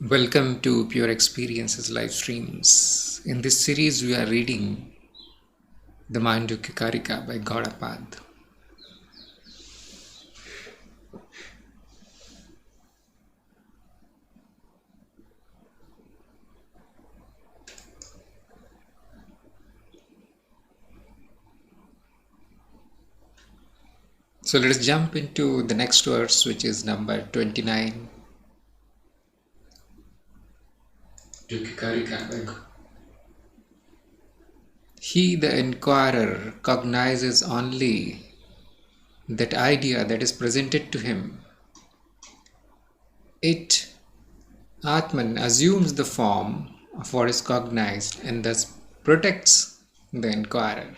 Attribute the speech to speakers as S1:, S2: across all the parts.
S1: Welcome to Pure Experiences live streams. In this series, we are reading the Mandukya Karika by Gaudapada. So let us jump into the next verse, which is number 29. Mandukya Karika by He, the inquirer, cognizes only that idea that is presented to him. It, Atman, assumes the form of what is cognized and thus protects the inquirer.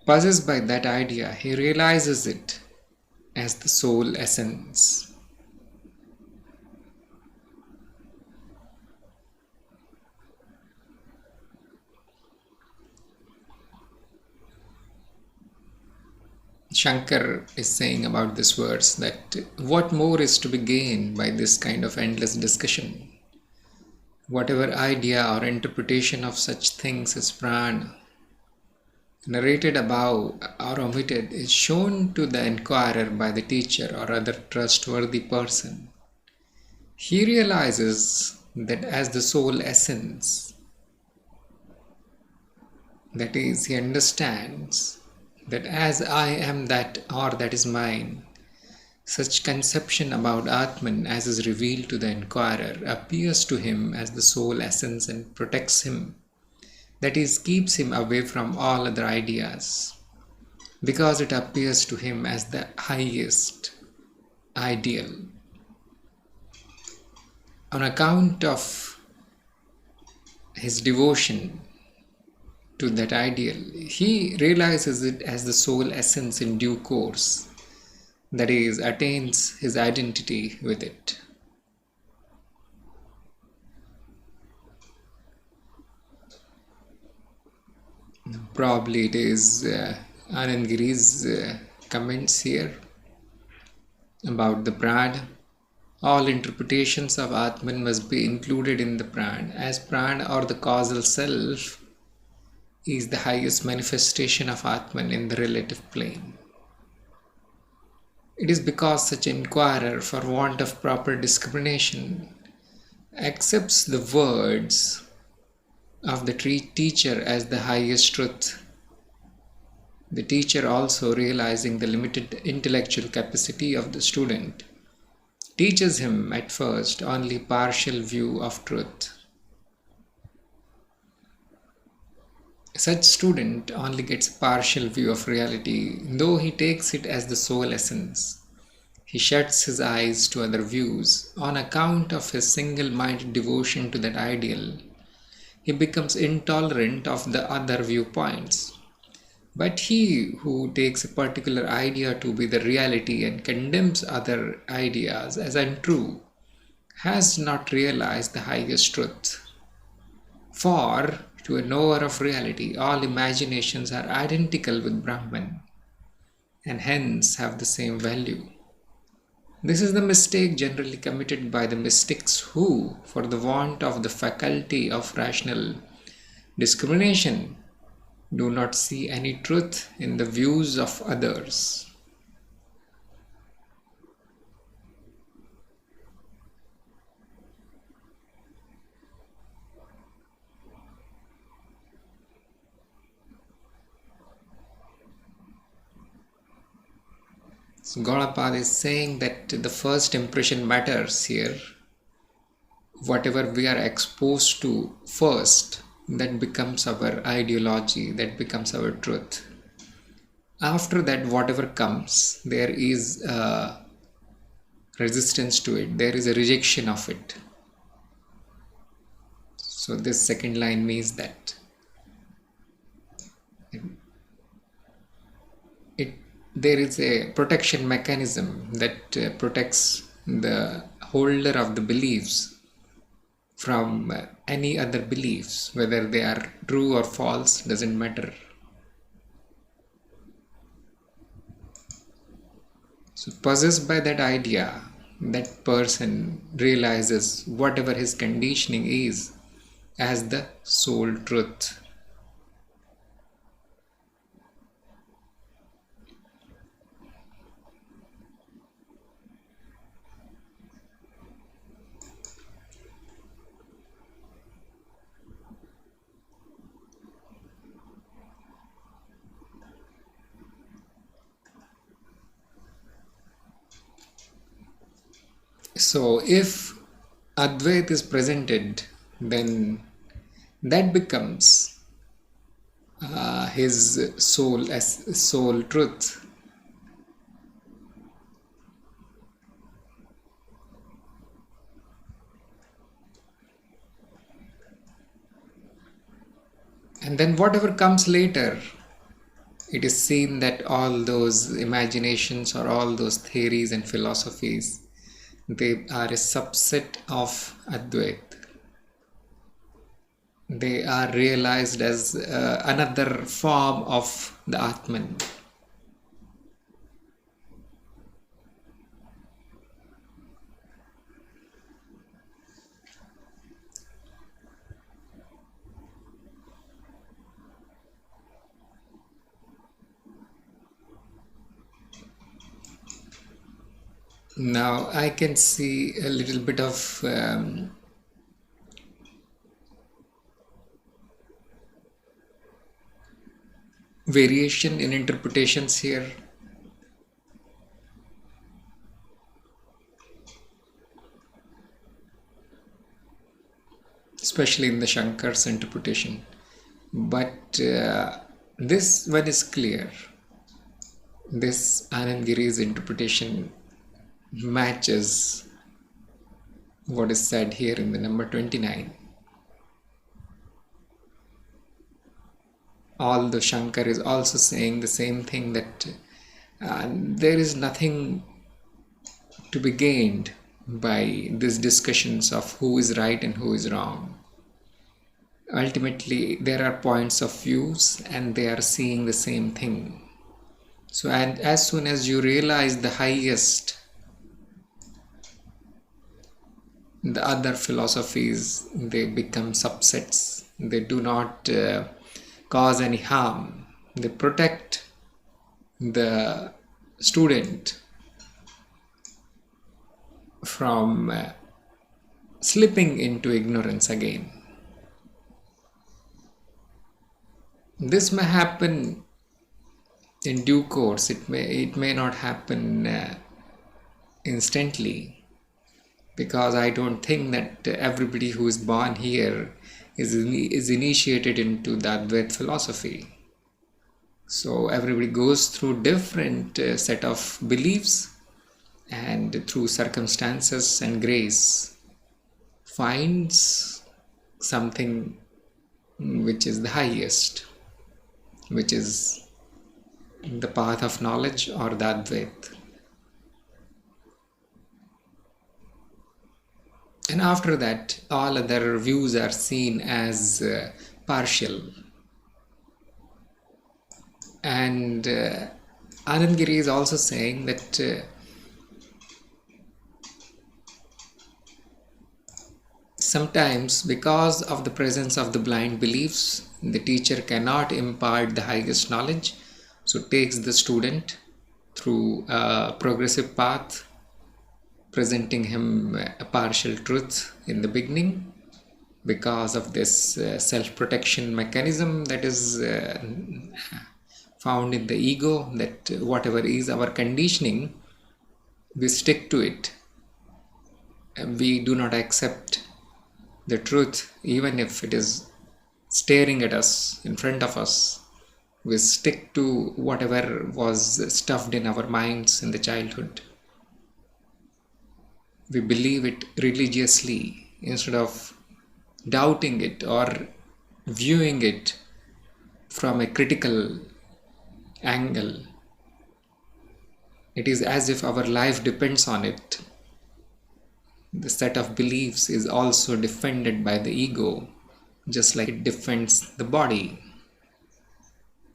S1: Possessed by that idea, he realizes it as the soul essence. Shankar is saying about this verse that what more is to be gained by this kind of endless discussion? Whatever idea or interpretation of such things as prana, narrated above or omitted, is shown to the inquirer by the teacher or other trustworthy person. He realizes that as the soul essence, that is, he understands that as I am that or that is mine, such conception about Atman as is revealed to the inquirer appears to him as the soul essence and protects him, that is, keeps him away from all other ideas, because it appears to him as the highest ideal. On account of his devotion to that ideal, he realizes it as the soul essence in due course, that is, attains his identity with it. Probably it is Anand Giri's comments here about the prana. All interpretations of Atman must be included in the prana, as prana or the causal self is the highest manifestation of Atman in the relative plane. It is because such inquirer, for want of proper discrimination, accepts the words of the teacher as the highest truth. The teacher, also realizing the limited intellectual capacity of the student, teaches him at first only partial view of truth. Such student only gets a partial view of reality, though he takes it as the soul essence. He shuts his eyes to other views. On account of his single-minded devotion to that ideal, he becomes intolerant of the other viewpoints. But he who takes a particular idea to be the reality and condemns other ideas as untrue has not realized the highest truth. For to a knower of reality, all imaginations are identical with Brahman and hence have the same value. This is the mistake generally committed by the mystics who, for the want of the faculty of rational discrimination, do not see any truth in the views of others. So Gaudapada is saying that the first impression matters here. Whatever we are exposed to first, that becomes our ideology, that becomes our truth. After that, whatever comes, there is a resistance to it, there is a rejection of it. So this second line means that there is a protection mechanism that protects the holder of the beliefs from any other beliefs, whether they are true or false, doesn't matter. So possessed by that idea, that person realizes whatever his conditioning is as the sole truth. So if Advait is presented, then that becomes his soul as soul truth. And then whatever comes later, it is seen that all those imaginations or all those theories and philosophies, they are a subset of Advait. They are realized as another form of the Atman. Now I can see a little bit of variation in interpretations here. Especially in the Shankar's interpretation. But this one is clear. This Anand Giri's interpretation matches what is said here in the number 29. Although Shankar is also saying the same thing, that there is nothing to be gained by these discussions of who is right and who is wrong. Ultimately, there are points of views and they are seeing the same thing. So, and as soon as you realize the highest, the other philosophies, they become subsets. They do not cause any harm. They protect the student from slipping into ignorance again. This may happen in due course. It may not happen instantly, because I don't think that everybody who is born here is initiated into the Advait philosophy. So everybody goes through different set of beliefs, and through circumstances and grace finds something which is the highest, which is the path of knowledge or the Advait. And after that, all other views are seen as partial. And Anand Giri is also saying that sometimes, because of the presence of the blind beliefs, the teacher cannot impart the highest knowledge, so takes the student through a progressive path, presenting him a partial truth in the beginning, because of this self-protection mechanism that is found in the ego, that whatever is our conditioning, we stick to it. We do not accept the truth, even if it is staring at us, in front of us. We stick to whatever was stuffed in our minds in the childhood. We believe it religiously instead of doubting it or viewing it from a critical angle. It is as if our life depends on it. The set of beliefs is also defended by the ego, just like it defends the body.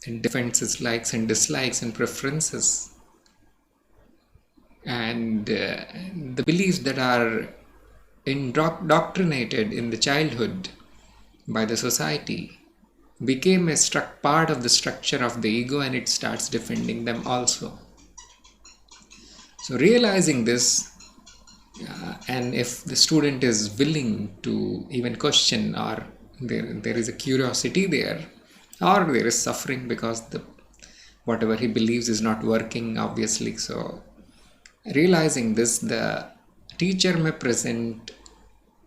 S1: It defends its likes and dislikes and preferences. And the beliefs that are indoctrinated in the childhood by the society became a part of the structure of the ego, and it starts defending them also. So realizing this, and if the student is willing to even question, or there is a curiosity there, or there is suffering because whatever he believes is not working, obviously. So realizing this, the teacher may present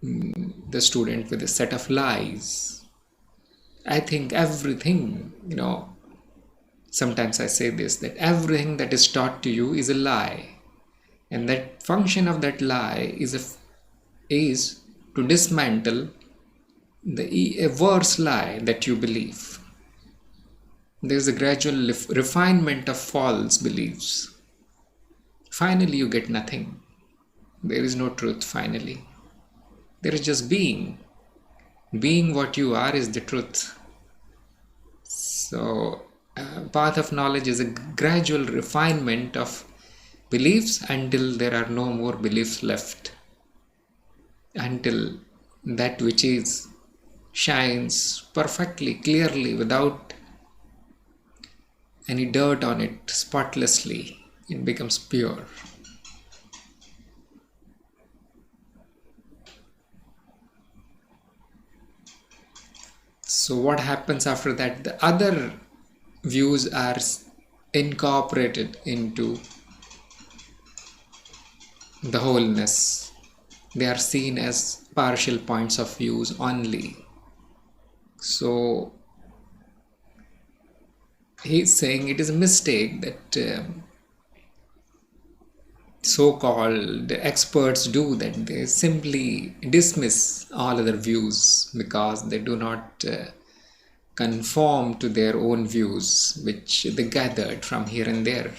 S1: the student with a set of lies. I think everything, sometimes I say this, that everything that is taught to you is a lie. And that function of that lie is to dismantle a worse lie that you believe. There is a gradual refinement of false beliefs. Finally, you get nothing. There is no truth finally. There is just being. Being what you are is the truth. So, path of knowledge is a gradual refinement of beliefs until there are no more beliefs left. Until that which is shines perfectly, clearly, without any dirt on it, spotlessly. It becomes pure. So what happens after that? The other views are incorporated into the wholeness. They are seen as partial points of views only. So he's saying it is a mistake that so-called experts do, that they simply dismiss all other views because they do not conform to their own views, which they gathered from here and there.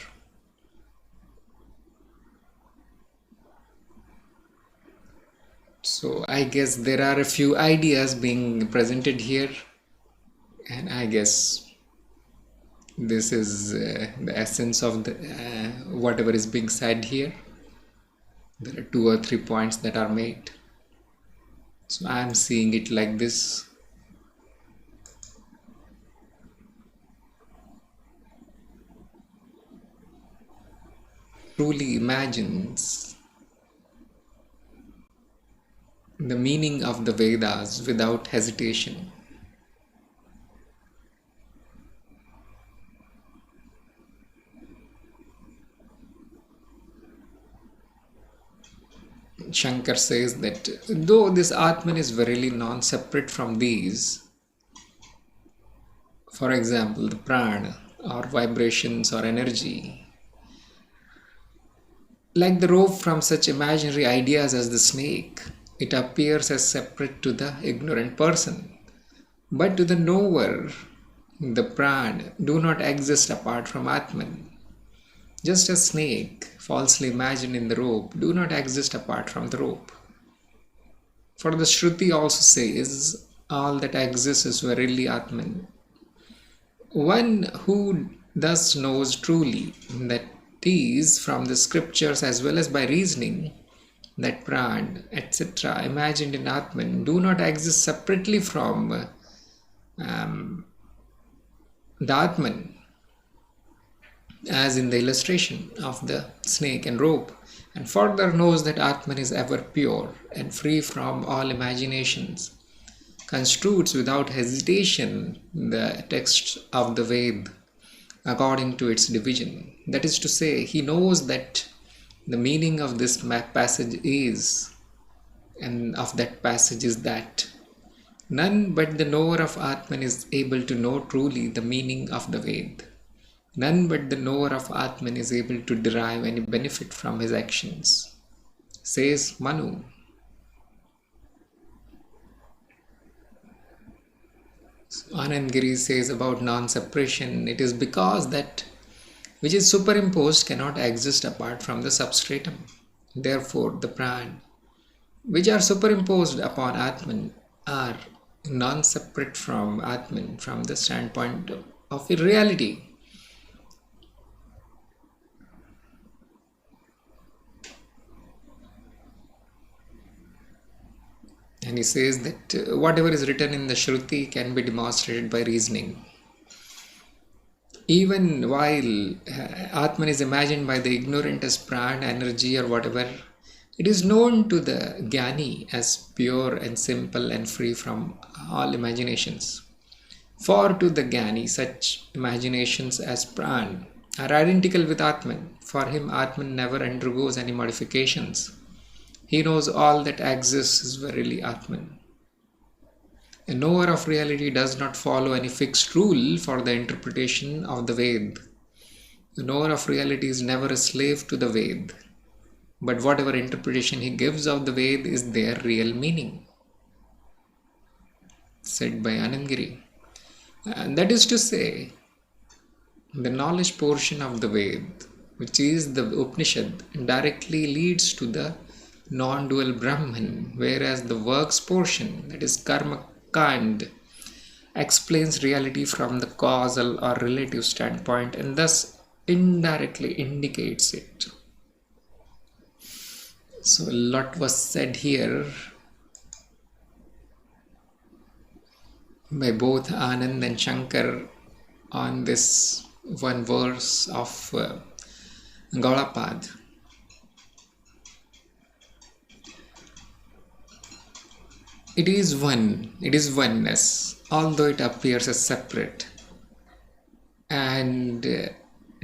S1: So I guess there are a few ideas being presented here, and I guess this is the essence of whatever is being said here. There are 2 or 3 points that are made. So I am seeing it like this. Truly imagines the meaning of the Vedas without hesitation. Shankar says that though this Atman is verily non-separate from these, for example, the prana or vibrations or energy, like the rope from such imaginary ideas as the snake, it appears as separate to the ignorant person. But to the knower, the prana do not exist apart from Atman. Just as snake, falsely imagined in the rope, do not exist apart from the rope. For the Shruti also says, all that exists is verily Atman. One who thus knows truly that is from the scriptures as well as by reasoning that prana, etc., imagined in Atman do not exist separately from the Atman, as in the illustration of the snake and rope, and further knows that Atman is ever pure and free from all imaginations, construes without hesitation the text of the Ved according to its division. That is to say, he knows that the meaning of this passage is, and of that passage is that none but the knower of Atman is able to know truly the meaning of the Ved. None but the knower of Atman is able to derive any benefit from his actions, says Manu. Anand Giri says about non-separation, it is because that which is superimposed cannot exist apart from the substratum. Therefore, the prana, which are superimposed upon Atman, are non-separate from Atman from the standpoint of reality. And he says that whatever is written in the Shruti can be demonstrated by reasoning. Even while Atman is imagined by the ignorant as prana, energy or whatever, it is known to the Jnani as pure and simple and free from all imaginations. For to the Jnani, such imaginations as prana are identical with Atman. For him, Atman never undergoes any modifications. He knows all that exists is verily Atman. A knower of reality does not follow any fixed rule for the interpretation of the Ved. The knower of reality is never a slave to the Ved, but whatever interpretation he gives of the Ved is their real meaning. Said by Anandgiri. And that is to say, the knowledge portion of the Ved, which is the Upanishad, directly leads to the non-dual Brahman, whereas the works portion, that is Karma Kand, explains reality from the causal or relative standpoint and thus indirectly indicates it. So a lot was said here by both Anand and Shankar on this one verse of Gaudapada. It is one, it is oneness, although it appears as separate. And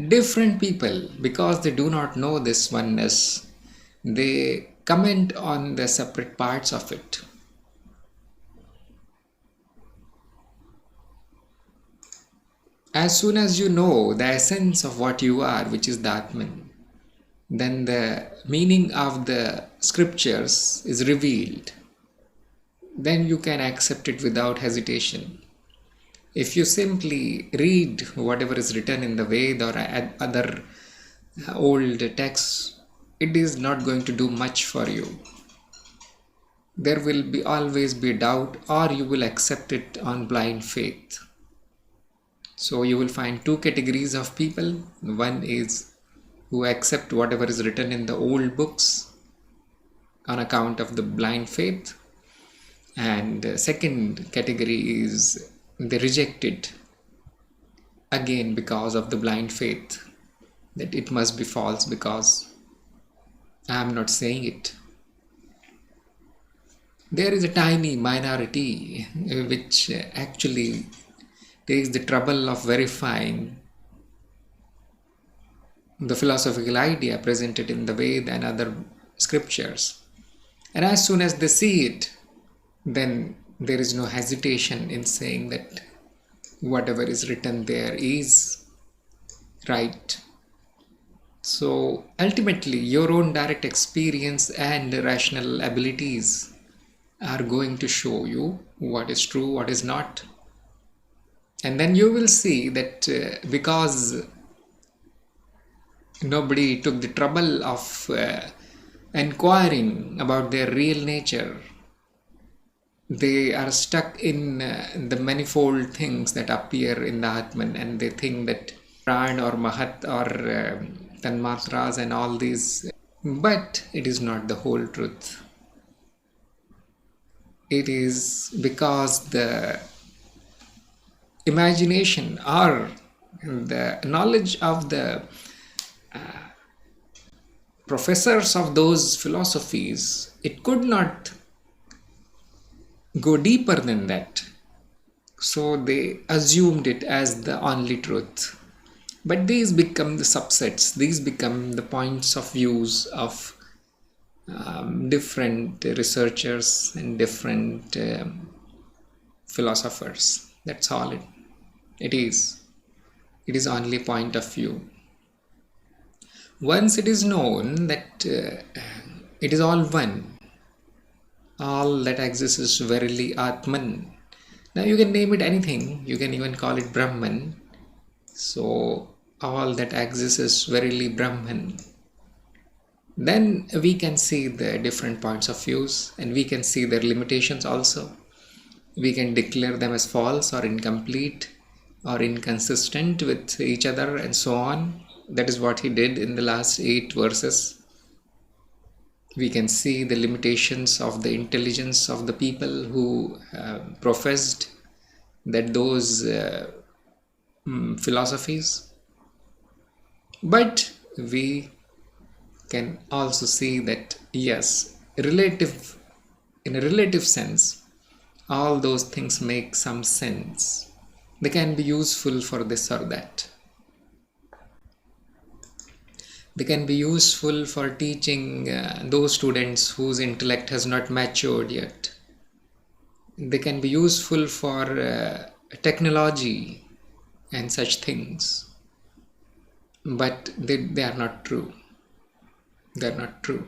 S1: different people, because they do not know this oneness, they comment on the separate parts of it. As soon as you know the essence of what you are, which is the Atman, then the meaning of the scriptures is revealed. Then you can accept it without hesitation. If you simply read whatever is written in the Veda or other old texts, it is not going to do much for you. There will always be doubt, or you will accept it on blind faith. So you will find two categories of people. One is who accept whatever is written in the old books on account of the blind faith. And the second category is they reject it again because of the blind faith, that it must be false because I am not saying it. There is a tiny minority which actually takes the trouble of verifying the philosophical idea presented in the Veda and other scriptures. And as soon as they see it, then there is no hesitation in saying that whatever is written there is right. So ultimately, your own direct experience and rational abilities are going to show you what is true, what is not. And then you will see that because nobody took the trouble of inquiring about their real nature, they are stuck in the manifold things that appear in the Atman, and they think that Pran or Mahat or Tanmatras and all these, but it is not the whole truth. It is because the imagination or the knowledge of the professors of those philosophies, it could not go deeper than that. So they assumed it as the only truth. But these become the subsets, these become the points of views of different researchers and different philosophers. That's all it is. It is only point of view. Once it is known that it is all one, all that exists is verily Atman. Now you can name it anything, you can even call it Brahman. So all that exists is verily Brahman. Then we can see the different points of views, and we can see their limitations also. We can declare them as false or incomplete or inconsistent with each other and so on. That is what he did in the last 8 verses. We can see the limitations of the intelligence of the people who professed that those philosophies. But we can also see that yes, in a relative sense, all those things make some sense. They can be useful for this or that. They can be useful for teaching those students whose intellect has not matured yet. They can be useful for technology and such things. But they are not true. They are not true.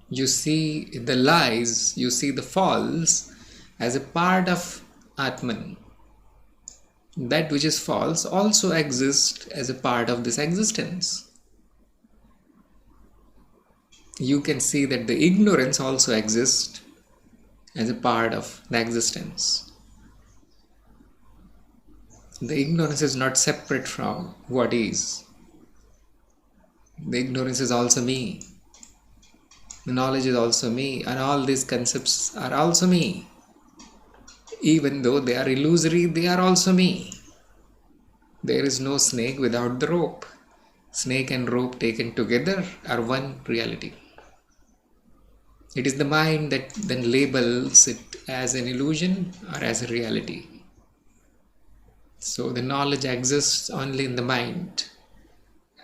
S1: You see the lies, you see the false as a part of Atman. That which is false also exists as a part of this existence. You can see that the ignorance also exists as a part of the existence. The ignorance is not separate from what is. The ignorance is also me. The knowledge is also me, and all these concepts are also me. Even though they are illusory, they are also me. There is no snake without the rope. Snake and rope taken together are one reality. It is the mind that then labels it as an illusion or as a reality. So the knowledge exists only in the mind.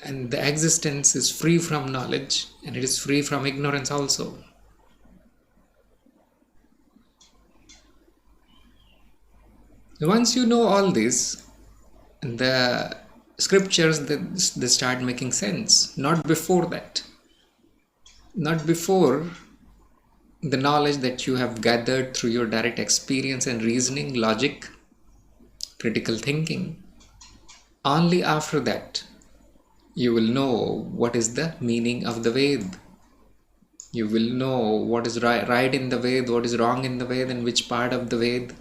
S1: And the existence is free from knowledge, and it is free from ignorance also. Once you know all this, the scriptures, they start making sense. Not before that. Not before the knowledge that you have gathered through your direct experience and reasoning, logic, critical thinking. Only after that you will know what is the meaning of the Ved. You will know what is right in the Ved, what is wrong in the Ved, and which part of the Ved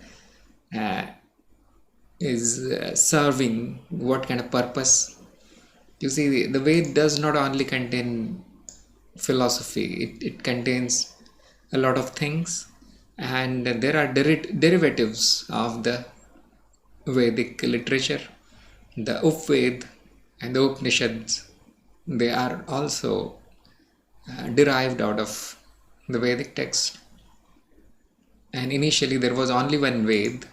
S1: is serving what kind of purpose. You see, the Ved does not only contain philosophy, it contains a lot of things, and there are derivatives of the Vedic literature. The Upved and the Upanishads, they are also derived out of the Vedic text. And initially there was only one Ved.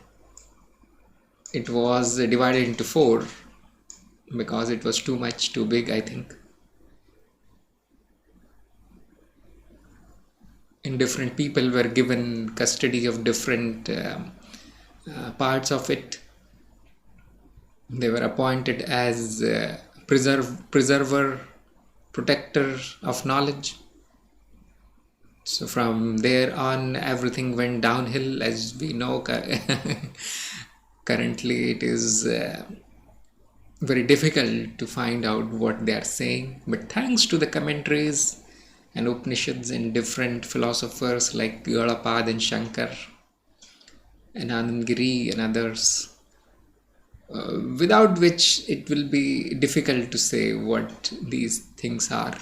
S1: It was divided into 4 because it was too big, I think. And different people were given custody of different parts of it. They were appointed as preserver, protector of knowledge. So from there on, everything went downhill, as we know. Currently, it is very difficult to find out what they are saying. But thanks to the commentaries and Upanishads and different philosophers like Gaudapada and Shankar and Anandgiri and others, without which it will be difficult to say what these things are.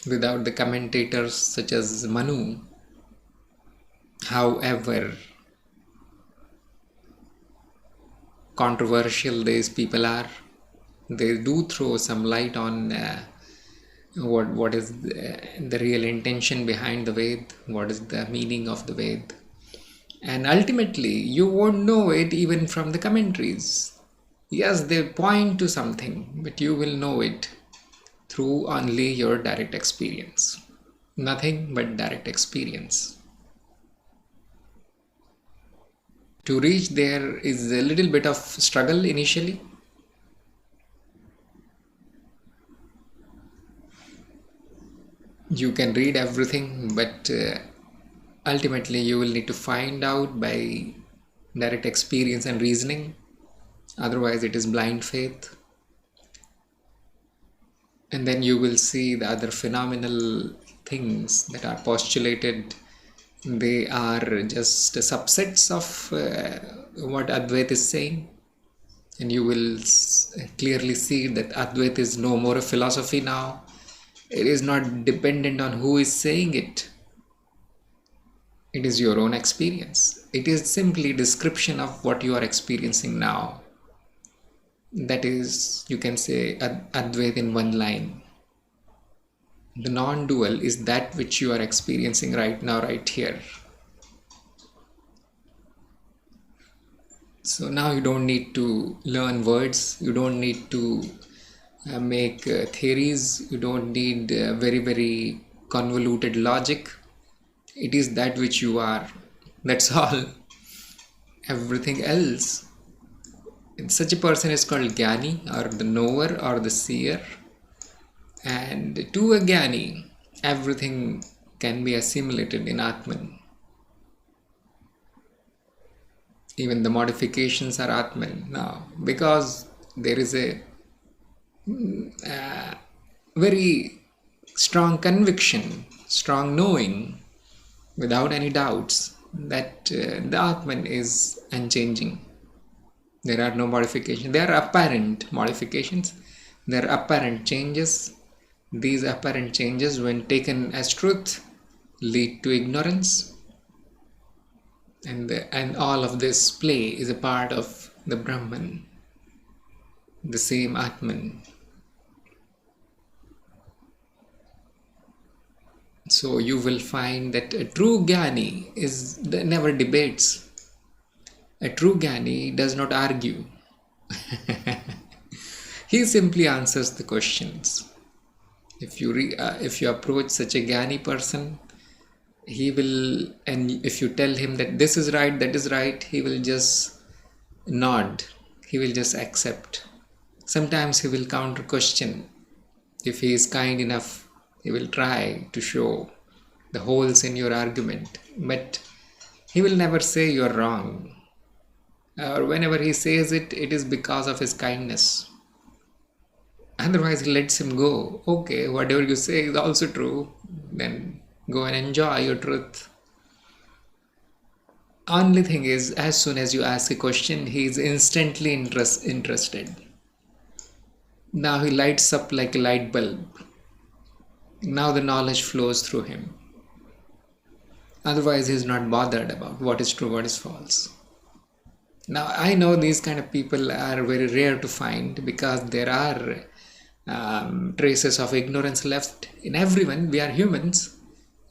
S1: Without the commentators such as Manu, however controversial these people are, they do throw some light on what is the real intention behind the Ved, what is the meaning of the Ved. And ultimately, you won't know it even from the commentaries. Yes, they point to something, but you will know it through only your direct experience. Nothing but direct experience. To reach there is a little bit of struggle initially. You can read everything, but ultimately you will need to find out by direct experience and reasoning. Otherwise it is blind faith. And then you will see the other phenomenal things that are postulated. They are just subsets of what Advaita is saying. And you will clearly see that Advaita is no more a philosophy now. It is not dependent on who is saying it. It is your own experience. It is simply a description of what you are experiencing now. That is, you can say, Advaita in one line. The non-dual is that which you are experiencing right now, right here. So now you don't need to learn words. You don't need to make theories. You don't need very, very convoluted logic. It is that which you are. That's all. Everything else. And such a person is called Jnani, or the knower, or the seer. And to a Jnani, everything can be assimilated in Atman. Even the modifications are Atman now, because there is a very strong conviction, strong knowing, without any doubts, that the Atman is unchanging. There are no modifications. There are apparent modifications. There are apparent changes. These apparent changes, when taken as truth, lead to ignorance. And all of this play is a part of the Brahman, the same Atman. So you will find that a true Jnani never debates. A true Jnani does not argue. He simply answers the questions. If you approach such a Jnani person, he will, and if you tell him that this is right, that is right, he will just nod. He will just accept. Sometimes he will counter question. If he is kind enough, he will try to show the holes in your argument, but he will never say you are wrong. Or whenever he says it, it is because of his kindness. Otherwise, he lets him go. Okay, whatever you say is also true. Then go and enjoy your truth. Only thing is, as soon as you ask a question, he is instantly interested. Now he lights up like a light bulb. Now the knowledge flows through him. Otherwise, he is not bothered about what is true, what is false. Now, I know these kind of people are very rare to find, because there are traces of ignorance left in everyone. We are humans,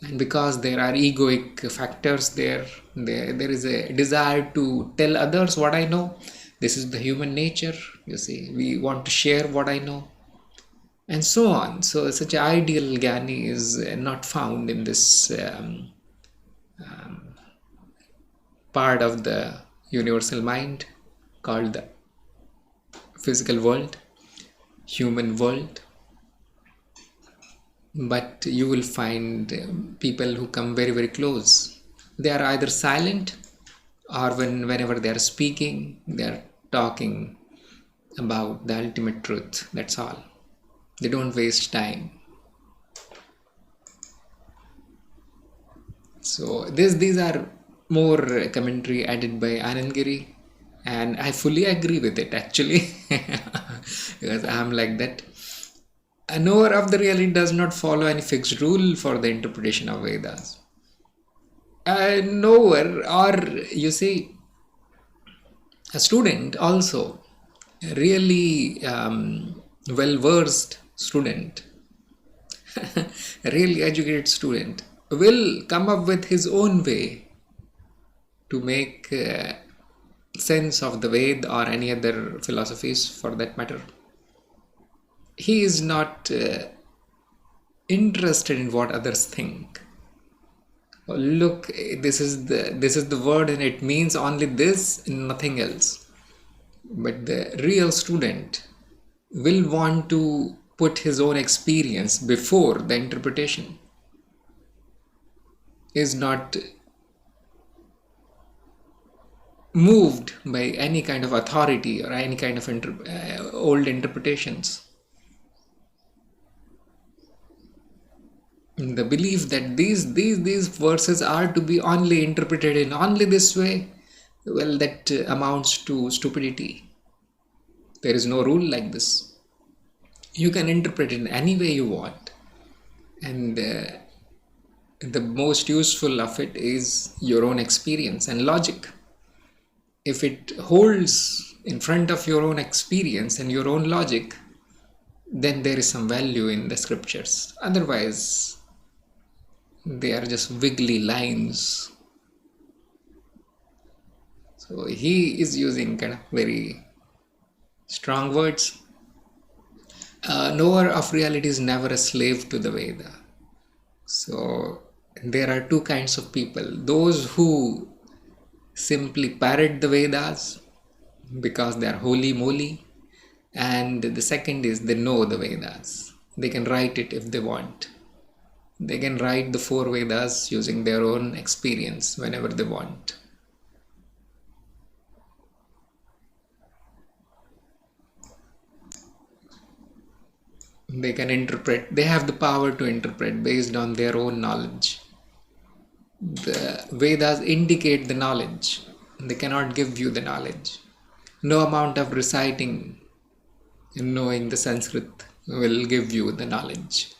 S1: and because there are egoic factors there is a desire to tell others what I know. This is the human nature, you see. We want to share what I know, and so on. So such an ideal Jnani is not found in this part of the universal mind called the physical world, human world. But you will find people who come very, very close. They are either silent, or whenever they are speaking, they are talking about the ultimate truth. That's all. They don't waste time. So these are more commentary added by Anandgiri, and I fully agree with it actually, because I am like that. A knower of the reality does not follow any fixed rule for the interpretation of Vedas. A knower, or you see, a student also, a really well-versed student, a really educated student, will come up with his own way to make sense of the Ved or any other philosophies for that matter. He is not interested in what others think. Oh, look, this is the word and it means only this and nothing else. But the real student will want to put his own experience before the interpretation. Is not moved by any kind of authority or any kind of old interpretations. The belief that these verses are to be only interpreted in only this way, well, that amounts to stupidity. There is no rule like this. You can interpret it in any way you want. And the most useful of it is your own experience and logic. If it holds in front of your own experience and your own logic, then there is some value in the scriptures. Otherwise, they are just wiggly lines. So he is using kind of very strong words. Knower of reality is never a slave to the Veda. So there are two kinds of people. Those who simply parrot the Vedas because they are holy moly, and the second is they know the Vedas. They can write it if they want. They can write the 4 Vedas using their own experience whenever they want. They can interpret, they have the power to interpret based on their own knowledge. The Vedas indicate the knowledge. They cannot give you the knowledge. No amount of reciting and knowing the Sanskrit will give you the knowledge.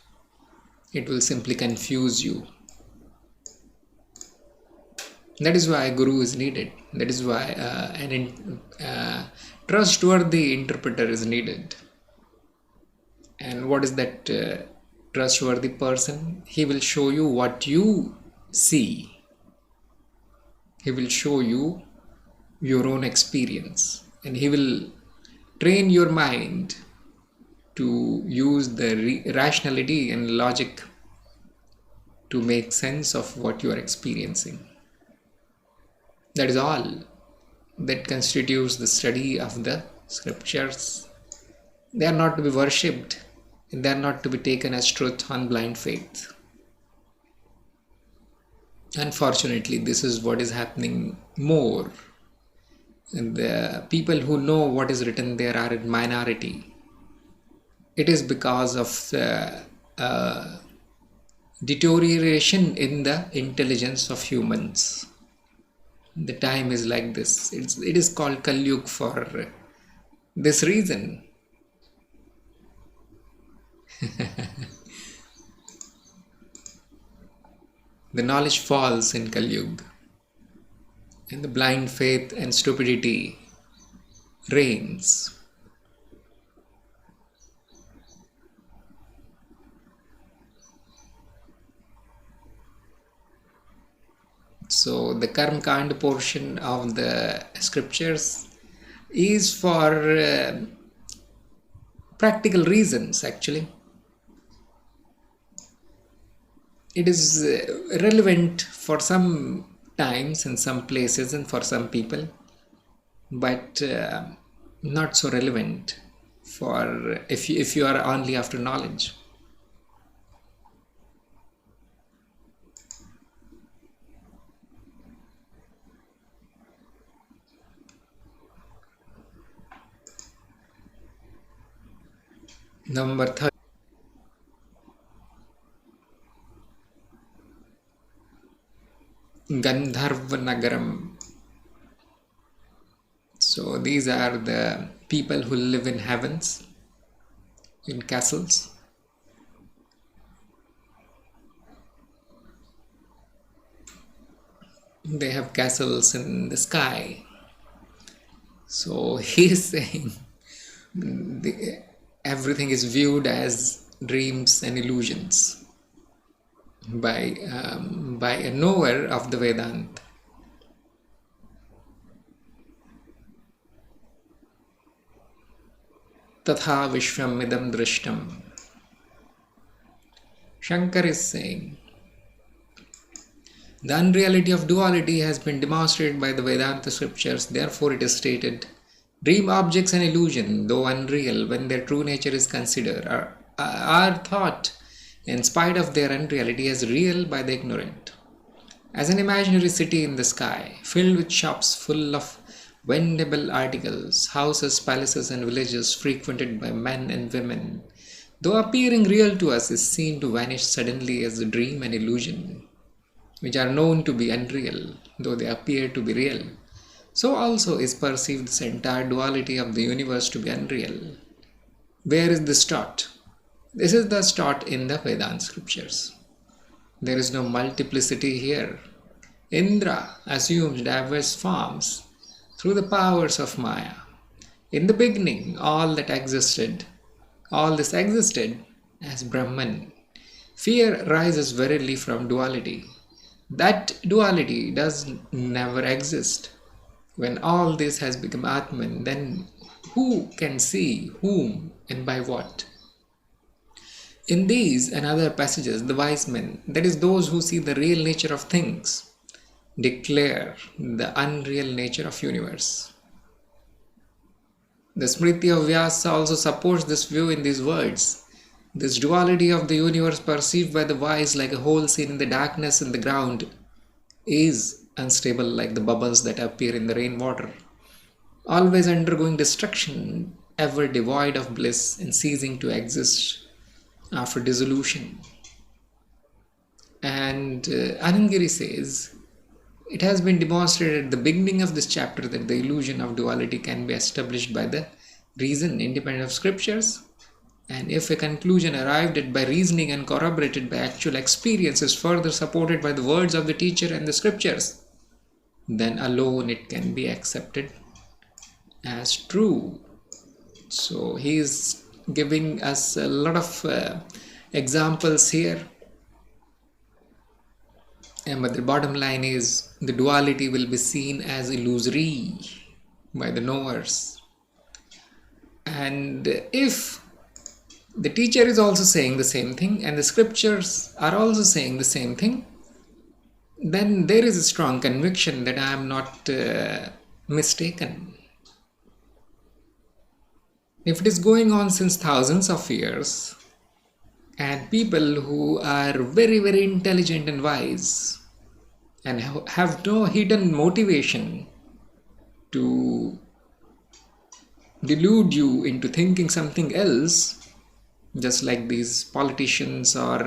S1: It will simply confuse you. That is why a guru is needed. That is why an trustworthy interpreter is needed. And what is that trustworthy person? He will show you what you see. He will show you your own experience. And he will train your mind to use the rationality and logic to make sense of what you are experiencing. That is all that constitutes the study of the scriptures. They are not to be worshipped. They are not to be taken as truth on blind faith. Unfortunately, this is what is happening more. And the people who know what is written there are in minority. It is because of the deterioration in the intelligence of humans. The time is like this. It is called Kali Yuga for this reason. The knowledge falls in Kali Yuga, and the blind faith and stupidity reigns. So the Karma Kand portion of the scriptures is for practical reasons actually. It is relevant for some times and some places and for some people, but not so relevant for if you are only after knowledge. Number 30. Gandharva Nagaram. So these are the people who live in heavens, in castles. They have castles in the sky. So he is saying everything is viewed as dreams and illusions by a knower of the Vedanta. Tatha Vishwam Idam Drishtam. Shankar is saying the unreality of duality has been demonstrated by the Vedanta scriptures. Therefore, it is stated, dream objects and illusion, though unreal, when their true nature is considered, are thought, in spite of their unreality, as real by the ignorant. As an imaginary city in the sky, filled with shops full of vendible articles, houses, palaces, and villages frequented by men and women, though appearing real to us, is seen to vanish suddenly as a dream and illusion, which are known to be unreal, though they appear to be real. so also is perceived this entire duality of the universe to be unreal. Where is this taught? This is thus taught in the Vedanta scriptures. There is no multiplicity here. Indra assumes diverse forms through the powers of Maya. In the beginning, all this existed as Brahman. Fear rises verily from duality. That duality does never exist. When all this has become Atman, then who can see whom and by what? In these and other passages, the wise men, that is, those who see the real nature of things, declare the unreal nature of universe. The Smriti of Vyasa also supports this view in these words. This duality of the universe perceived by the wise like a hole seen in the darkness in the ground is unstable like the bubbles that appear in the rainwater, always undergoing destruction, ever devoid of bliss and ceasing to exist after dissolution. And Anandgiri says, it has been demonstrated at the beginning of this chapter that the illusion of duality can be established by the reason independent of scriptures, and if a conclusion arrived at by reasoning and corroborated by actual experience is further supported by the words of the teacher and the scriptures, then alone it can be accepted as true. So he is giving us a lot of examples here. But the bottom line is the duality will be seen as illusory by the knowers. And if the teacher is also saying the same thing and the scriptures are also saying the same thing, then there is a strong conviction that I am not mistaken. If it is going on since thousands of years, and people who are very, very intelligent and wise and have no hidden motivation to delude you into thinking something else, just like these politicians or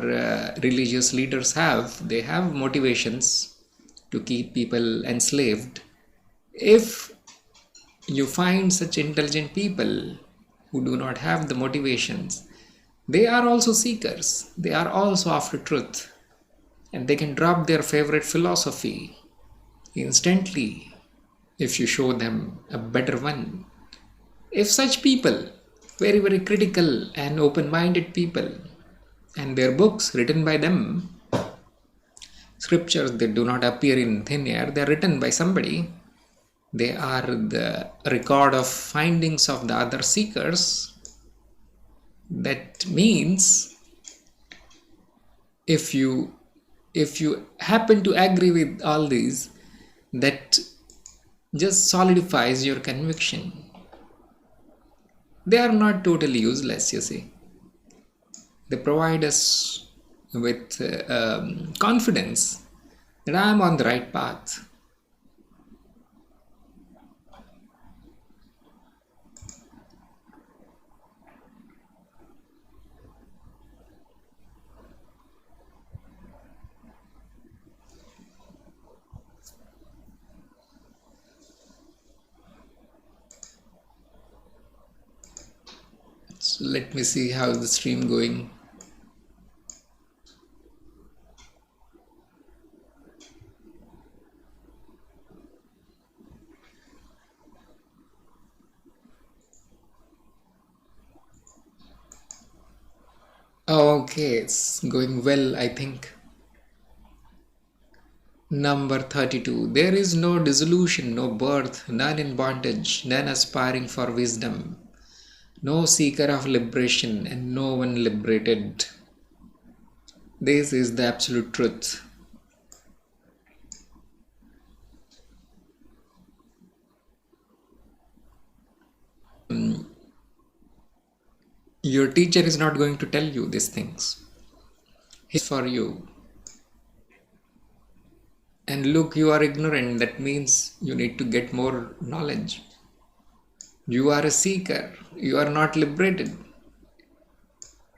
S1: religious leaders have, they have motivations to keep people enslaved. If you find such intelligent people who do not have the motivations, they are also seekers, they are also after truth, and they can drop their favorite philosophy instantly if you show them a better one. If such people, very, very critical and open-minded people, and their books written by them, scriptures that do not appear in thin air, they are written by somebody, they are the record of findings of the other seekers. That means if you happen to agree with all these, that just solidifies your conviction. They are not totally useless, you see. They provide us with confidence that I am on the right path. So let me see how the stream going. Okay, it's going well, I think. Number 32. There is no dissolution, no birth, none in bondage, none aspiring for wisdom, no seeker of liberation, and no one liberated. This is the absolute truth. Your teacher is not going to tell you these things. He's for you. And look, you are ignorant. That means you need to get more knowledge. You are a seeker. You are not liberated.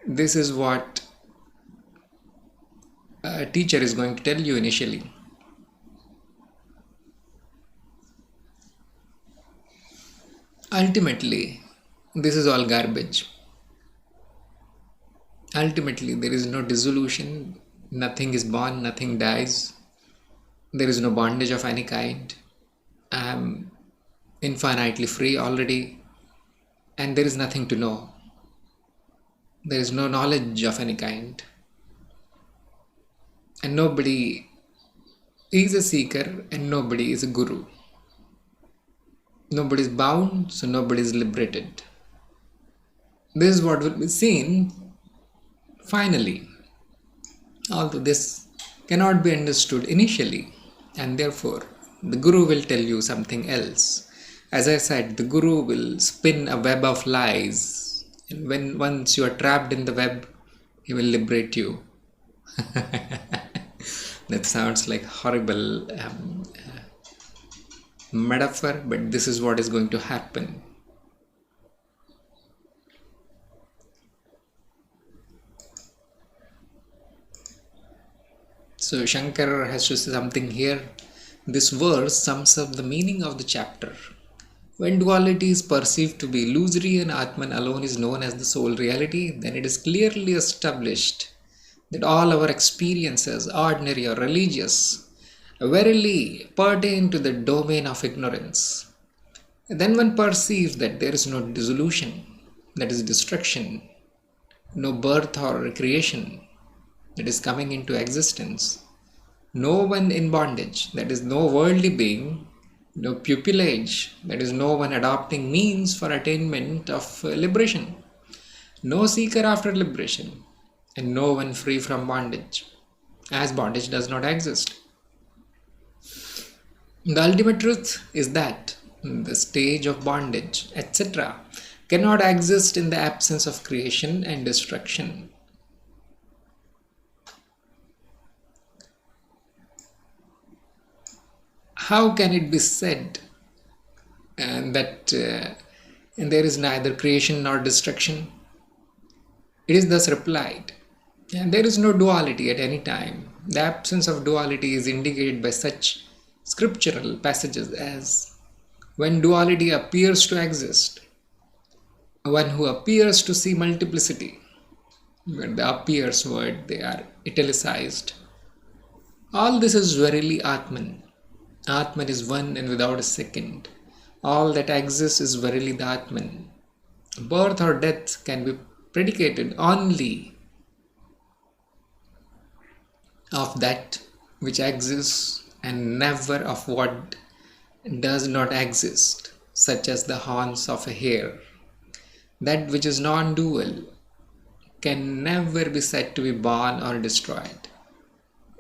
S1: This is what a teacher is going to tell you initially. ultimately, this is all garbage. Ultimately, there is no dissolution, nothing is born, nothing dies, there is no bondage of any kind. I am infinitely free already, and there is nothing to know. There is no knowledge of any kind, and nobody is a seeker, and nobody is a guru. Nobody is bound, so nobody is liberated. This is what will be seen finally. Although this cannot be understood initially, and therefore the Guru will tell you something else. As I said, the Guru will spin a web of lies, and when once you are trapped in the web, he will liberate you. That sounds like horrible metaphor, but this is what is going to happen. So Shankar has to say something here. This verse sums up the meaning of the chapter. When duality is perceived to be illusory and Atman alone is known as the sole reality, then it is clearly established that all our experiences, ordinary or religious, verily pertain to the domain of ignorance. Then one perceives that there is no dissolution, that is destruction, no birth or creation, that is coming into existence, no one in bondage, that is no worldly being, no pupillage, that is no one adopting means for attainment of liberation, no seeker after liberation, and no one free from bondage, as bondage does not exist. The ultimate truth is that the stage of bondage, etc., cannot exist in the absence of creation and destruction. How can it be said that there is neither creation nor destruction? It is thus replied, and there is no duality at any time. The absence of duality is indicated by such scriptural passages as, when duality appears to exist, one who appears to see multiplicity. When the appears word, they are italicized. All this is verily Atman. Atman is one and without a second. All that exists is verily the Atman. Birth or death can be predicated only of that which exists and never of what does not exist, such as the horns of a hare. That which is non-dual can never be said to be born or destroyed.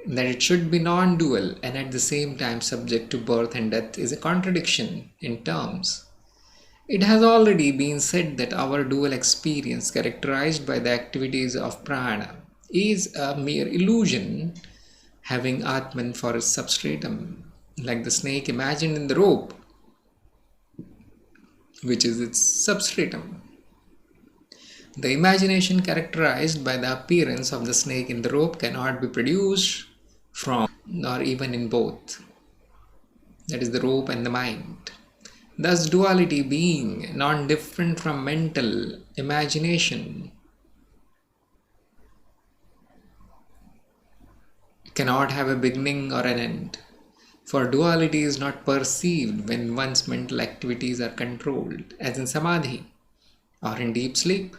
S1: That it should be non-dual and at the same time subject to birth and death is a contradiction in terms. It has already been said that our dual experience, characterized by the activities of prana, is a mere illusion, having Atman for its substratum, like the snake imagined in the rope, which is its substratum. The imagination characterized by the appearance of the snake in the rope cannot be produced from, nor even in both, that is the rope and the mind. Thus duality, being non-different from mental imagination, cannot have a beginning or an end, for duality is not perceived when one's mental activities are controlled, as in samadhi or in deep sleep.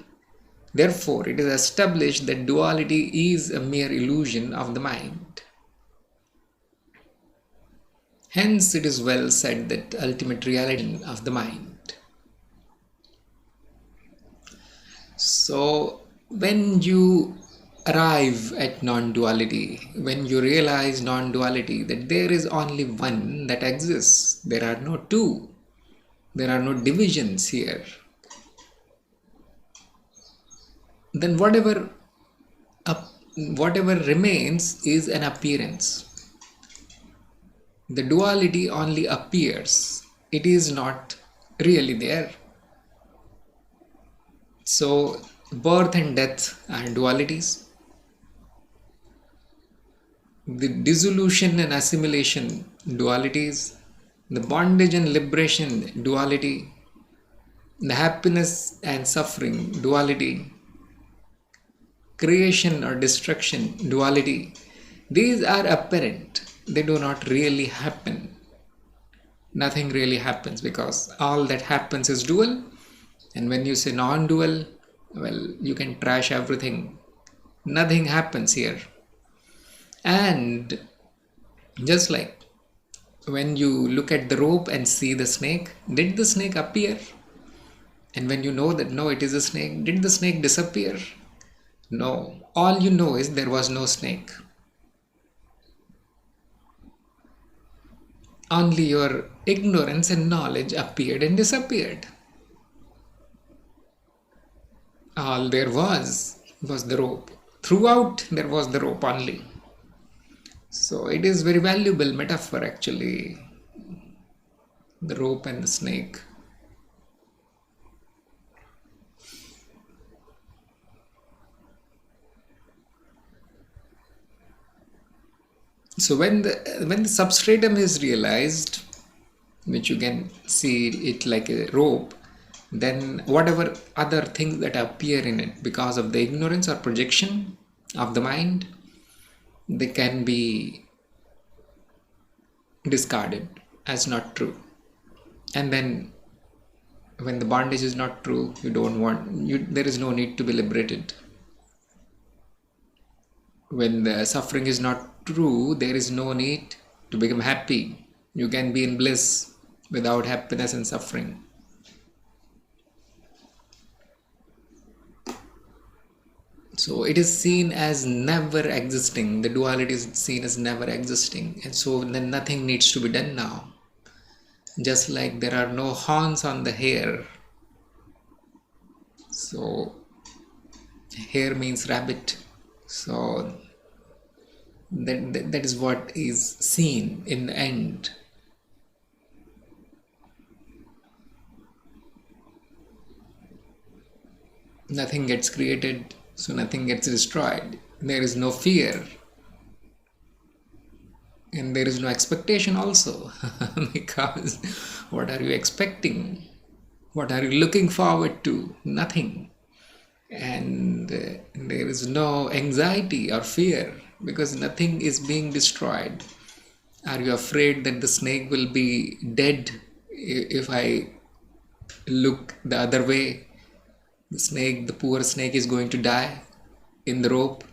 S1: Therefore, it is established that duality is a mere illusion of the mind. Hence, it is well said that the ultimate reality of the mind. So, when you arrive at non-duality, when you realize non-duality, that there is only one that exists, there are no two, there are no divisions here, then whatever remains is an appearance. The duality only appears, it is not really there. So birth and death are dualities. The dissolution and assimilation, dualities. The bondage and liberation, duality. The happiness and suffering, duality, creation or destruction, duality, these are apparent. They do not really happen. Nothing really happens because all that happens is dual. And when you say non-dual, well, you can trash everything. Nothing happens here. And just like when you look at the rope and see the snake, did the snake appear? And when you know that no, it is a snake, did the snake disappear? No. All you know is there was no snake. Only your ignorance and knowledge appeared and disappeared. All there was the rope. Throughout there was the rope only. So it is very valuable metaphor actually, the rope and the snake. So when the substratum is realized, which you can see it like a rope, then whatever other things that appear in it because of the ignorance or projection of the mind, they can be discarded as not true. And then when the bondage is not true, there is no need to be liberated. When the suffering is not true, there is no need to become happy. You can be in bliss without happiness and suffering. So it is seen as never existing. The duality is seen as never existing. And so then nothing needs to be done now. Just like there are no horns on the hare. So hare means rabbit. So that is what is seen in the end. Nothing gets created, so nothing gets destroyed. There is no fear. And there is no expectation also. Because what are you expecting? What are you looking forward to? Nothing. And there is no anxiety or fear because nothing is being destroyed. Are you afraid that the snake will be dead if I look the other way? The poor snake is going to die in the rope.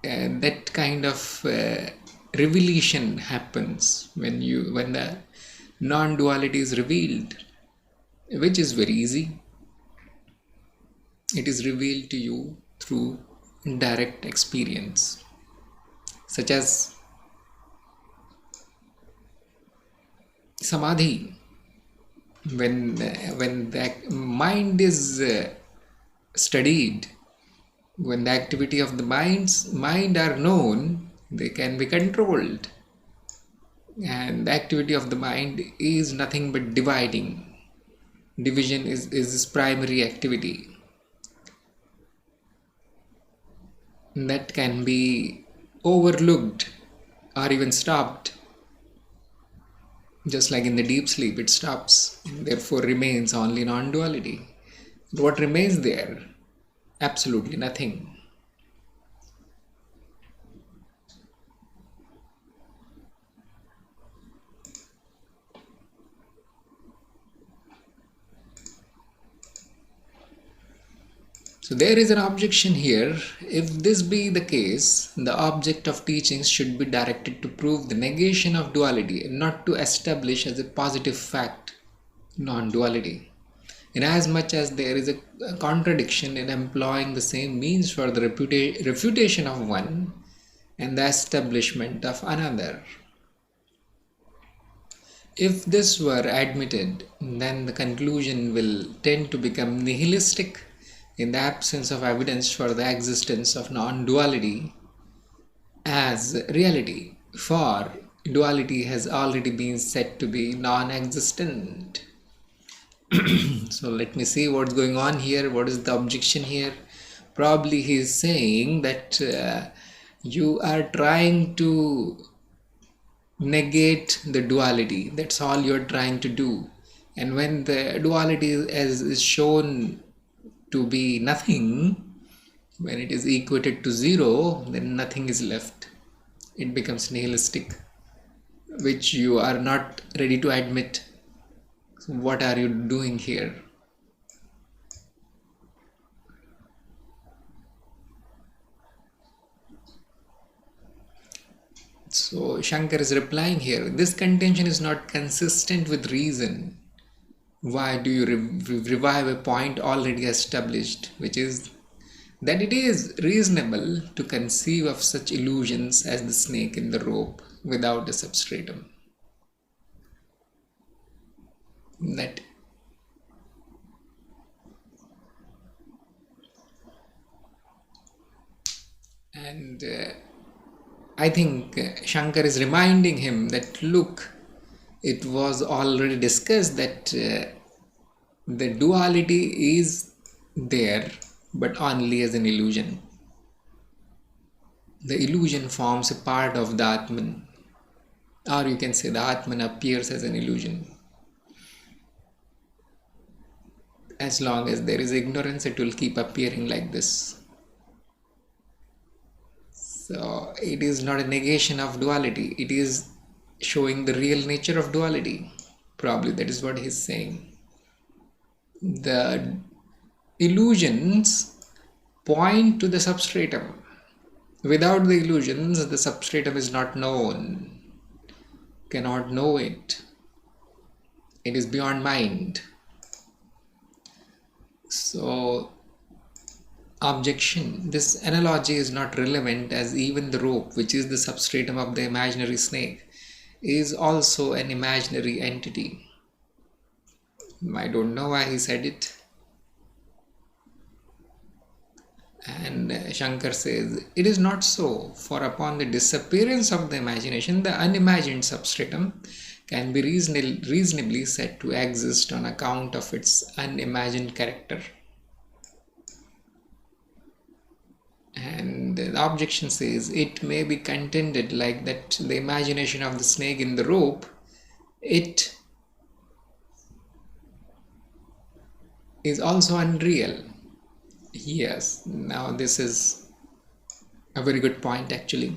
S1: And that kind of revelation happens when the non-duality is revealed, which is very easy. It is revealed to you through direct experience, such as samadhi. When the mind is studied, when the activity of the mind are known, they can be controlled. And the activity of the mind is nothing but dividing. Division is its primary activity. That can be overlooked or even stopped. Just like in the deep sleep, it stops and therefore remains only non-duality. What remains there? Absolutely nothing. So there is an objection here. If this be the case, the object of teachings should be directed to prove the negation of duality and not to establish as a positive fact non-duality. Inasmuch as there is a contradiction in employing the same means for the refutation of one and the establishment of another. If this were admitted, then the conclusion will tend to become nihilistic in the absence of evidence for the existence of non-duality as reality, for duality has already been said to be non-existent. So let me see what's going on here. What is the objection here? Probably he is saying that you are trying to negate the duality. That's all you're trying to do. And when the duality is shown to be nothing, when it is equated to zero, then nothing is left. It becomes nihilistic, which you are not ready to admit. So what are you doing here? So Shankar is replying here, this contention is not consistent with reason. Why do you revive a point already established, which is that it is reasonable to conceive of such illusions as the snake in the rope without a substratum? That and I think Shankar is reminding him that look, it was already discussed that the duality is there, but only as an illusion. The illusion forms a part of the Atman, or you can say the Atman appears as an illusion. As long as there is ignorance, it will keep appearing like this. So it is not a negation of duality, it is showing the real nature of duality. Probably that is what he is saying. The illusions point to the substratum. Without the illusions, the substratum is not known, cannot know it. It is beyond mind. So, objection. This analogy is not relevant, as even the rope, which is the substratum of the imaginary snake, is also an imaginary entity. I don't know why he said it. And Shankar says, it is not so, for upon the disappearance of the imagination, the unimagined substratum can be reasonably said to exist on account of its unimagined character. And the objection says, it may be contended like that the imagination of the snake in the rope, it is also unreal. Yes, now this is a very good point actually.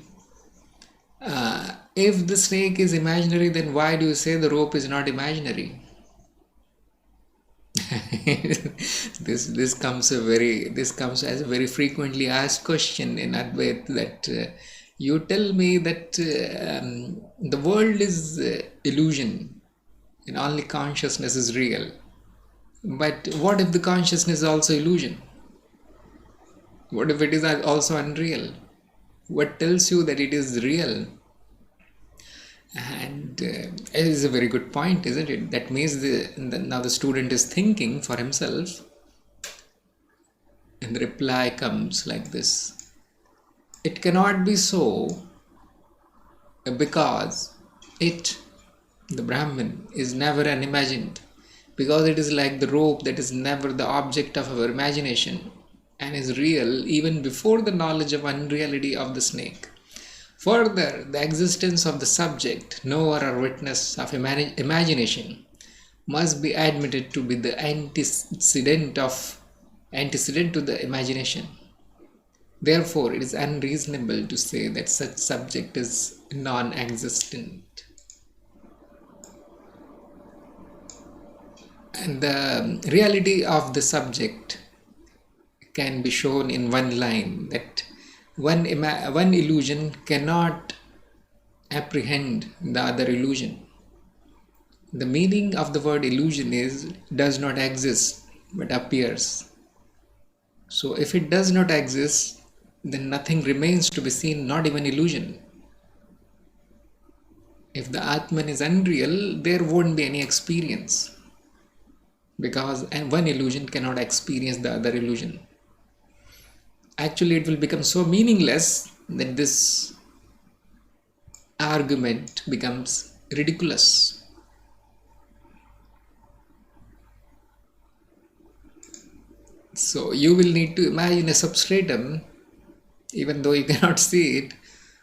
S1: If the snake is imaginary, then why do you say the rope is not imaginary? this comes as a very frequently asked question in Advait, that you tell me that the world is illusion and only consciousness is real. But what if the consciousness is also illusion? What if it is also unreal? What tells you that it is real? And it is a very good point, isn't it? That means now the student is thinking for himself, and the reply comes like this. It cannot be so because the Brahman, is never unimagined, because it is like the rope that is never the object of our imagination and is real even before the knowledge of unreality of the snake. Further, the existence of the subject, knower or witness of imagination, must be admitted to be the antecedent to the imagination. Therefore, it is unreasonable to say that such subject is non-existent. And the reality of the subject can be shown in one line, that one illusion cannot apprehend the other illusion. The meaning of the word illusion is does not exist but appears. So if it does not exist, then nothing remains to be seen, not even illusion. If the Atman is unreal, there won't be any experience, because one illusion cannot experience the other illusion. Actually, it will become so meaningless that this argument becomes ridiculous. So you will need to imagine a substratum, even though you cannot see it.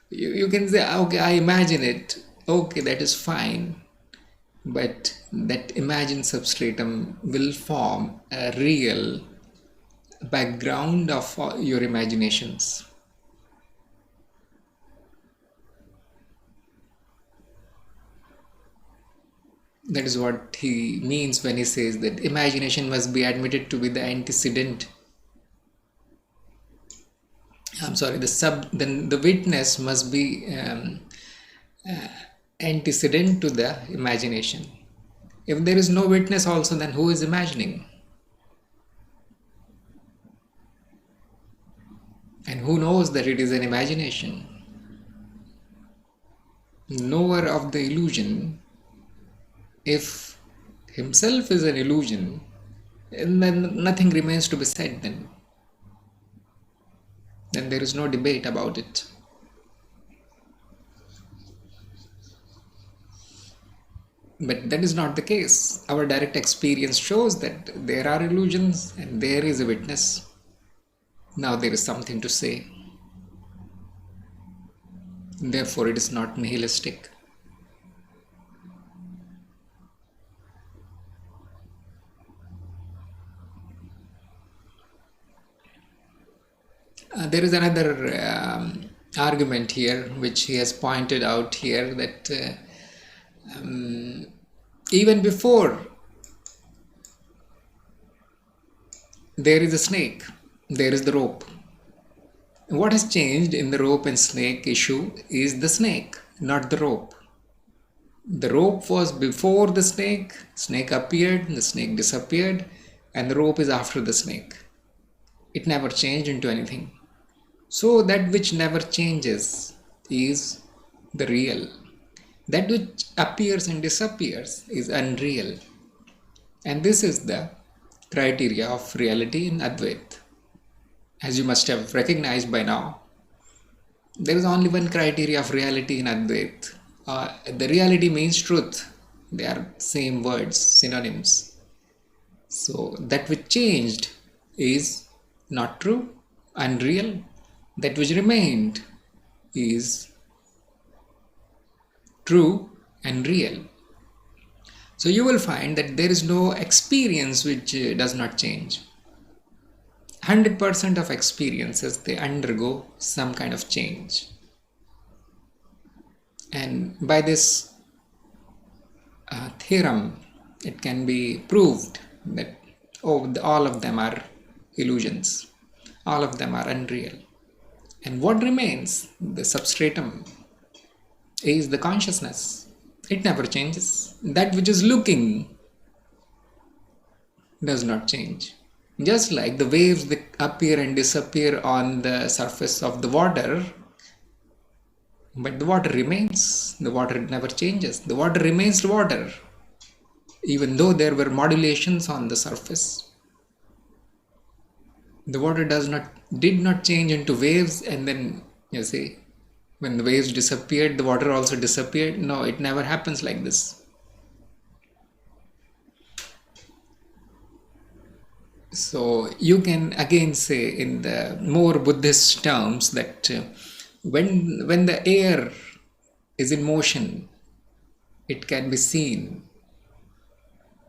S1: You can say, okay, I imagine it. Okay, that is fine. but that imagined substratum will form a real background of your imaginations. That is what he means when he says that imagination must be admitted to be the antecedent. I'm sorry, then the witness must be antecedent to the imagination. If there is no witness also, then who is imagining? And who knows that it is an imagination? Knower of the illusion, if himself is an illusion, then nothing remains to be said then. Then there is no debate about it. But that is not the case. Our direct experience shows that there are illusions and there is a witness. Now there is something to say. Therefore, it is not nihilistic. There is another argument here which he has pointed out here, that even before there is a snake, there is the rope. What has changed in the rope and snake issue is the snake, not the rope. The rope was before the snake appeared, the snake disappeared, and the rope is after the snake. It never changed into anything. So that which never changes is the real. That which appears and disappears is unreal. And this is the criteria of reality in Advaita. As you must have recognized by now, there is only one criteria of reality in Advaita. The reality means truth. They are same words, synonyms. So that which changed is not true, unreal. That which remained is true and real. So you will find that there is no experience which does not change. 100% of experiences, they undergo some kind of change. And by this theorem, it can be proved that all of them are illusions. All of them are unreal. And what remains, the substratum, is the consciousness. It never changes. That which is looking does not change. Just like the waves that appear and disappear on the surface of the water, but the water remains. The water never changes. The water remains water, even though there were modulations on the surface. The water did not change into waves, and then you see, when the waves disappeared, the water also disappeared. No, it never happens like this. So you can again say in the more Buddhist terms that when the air is in motion, it can be seen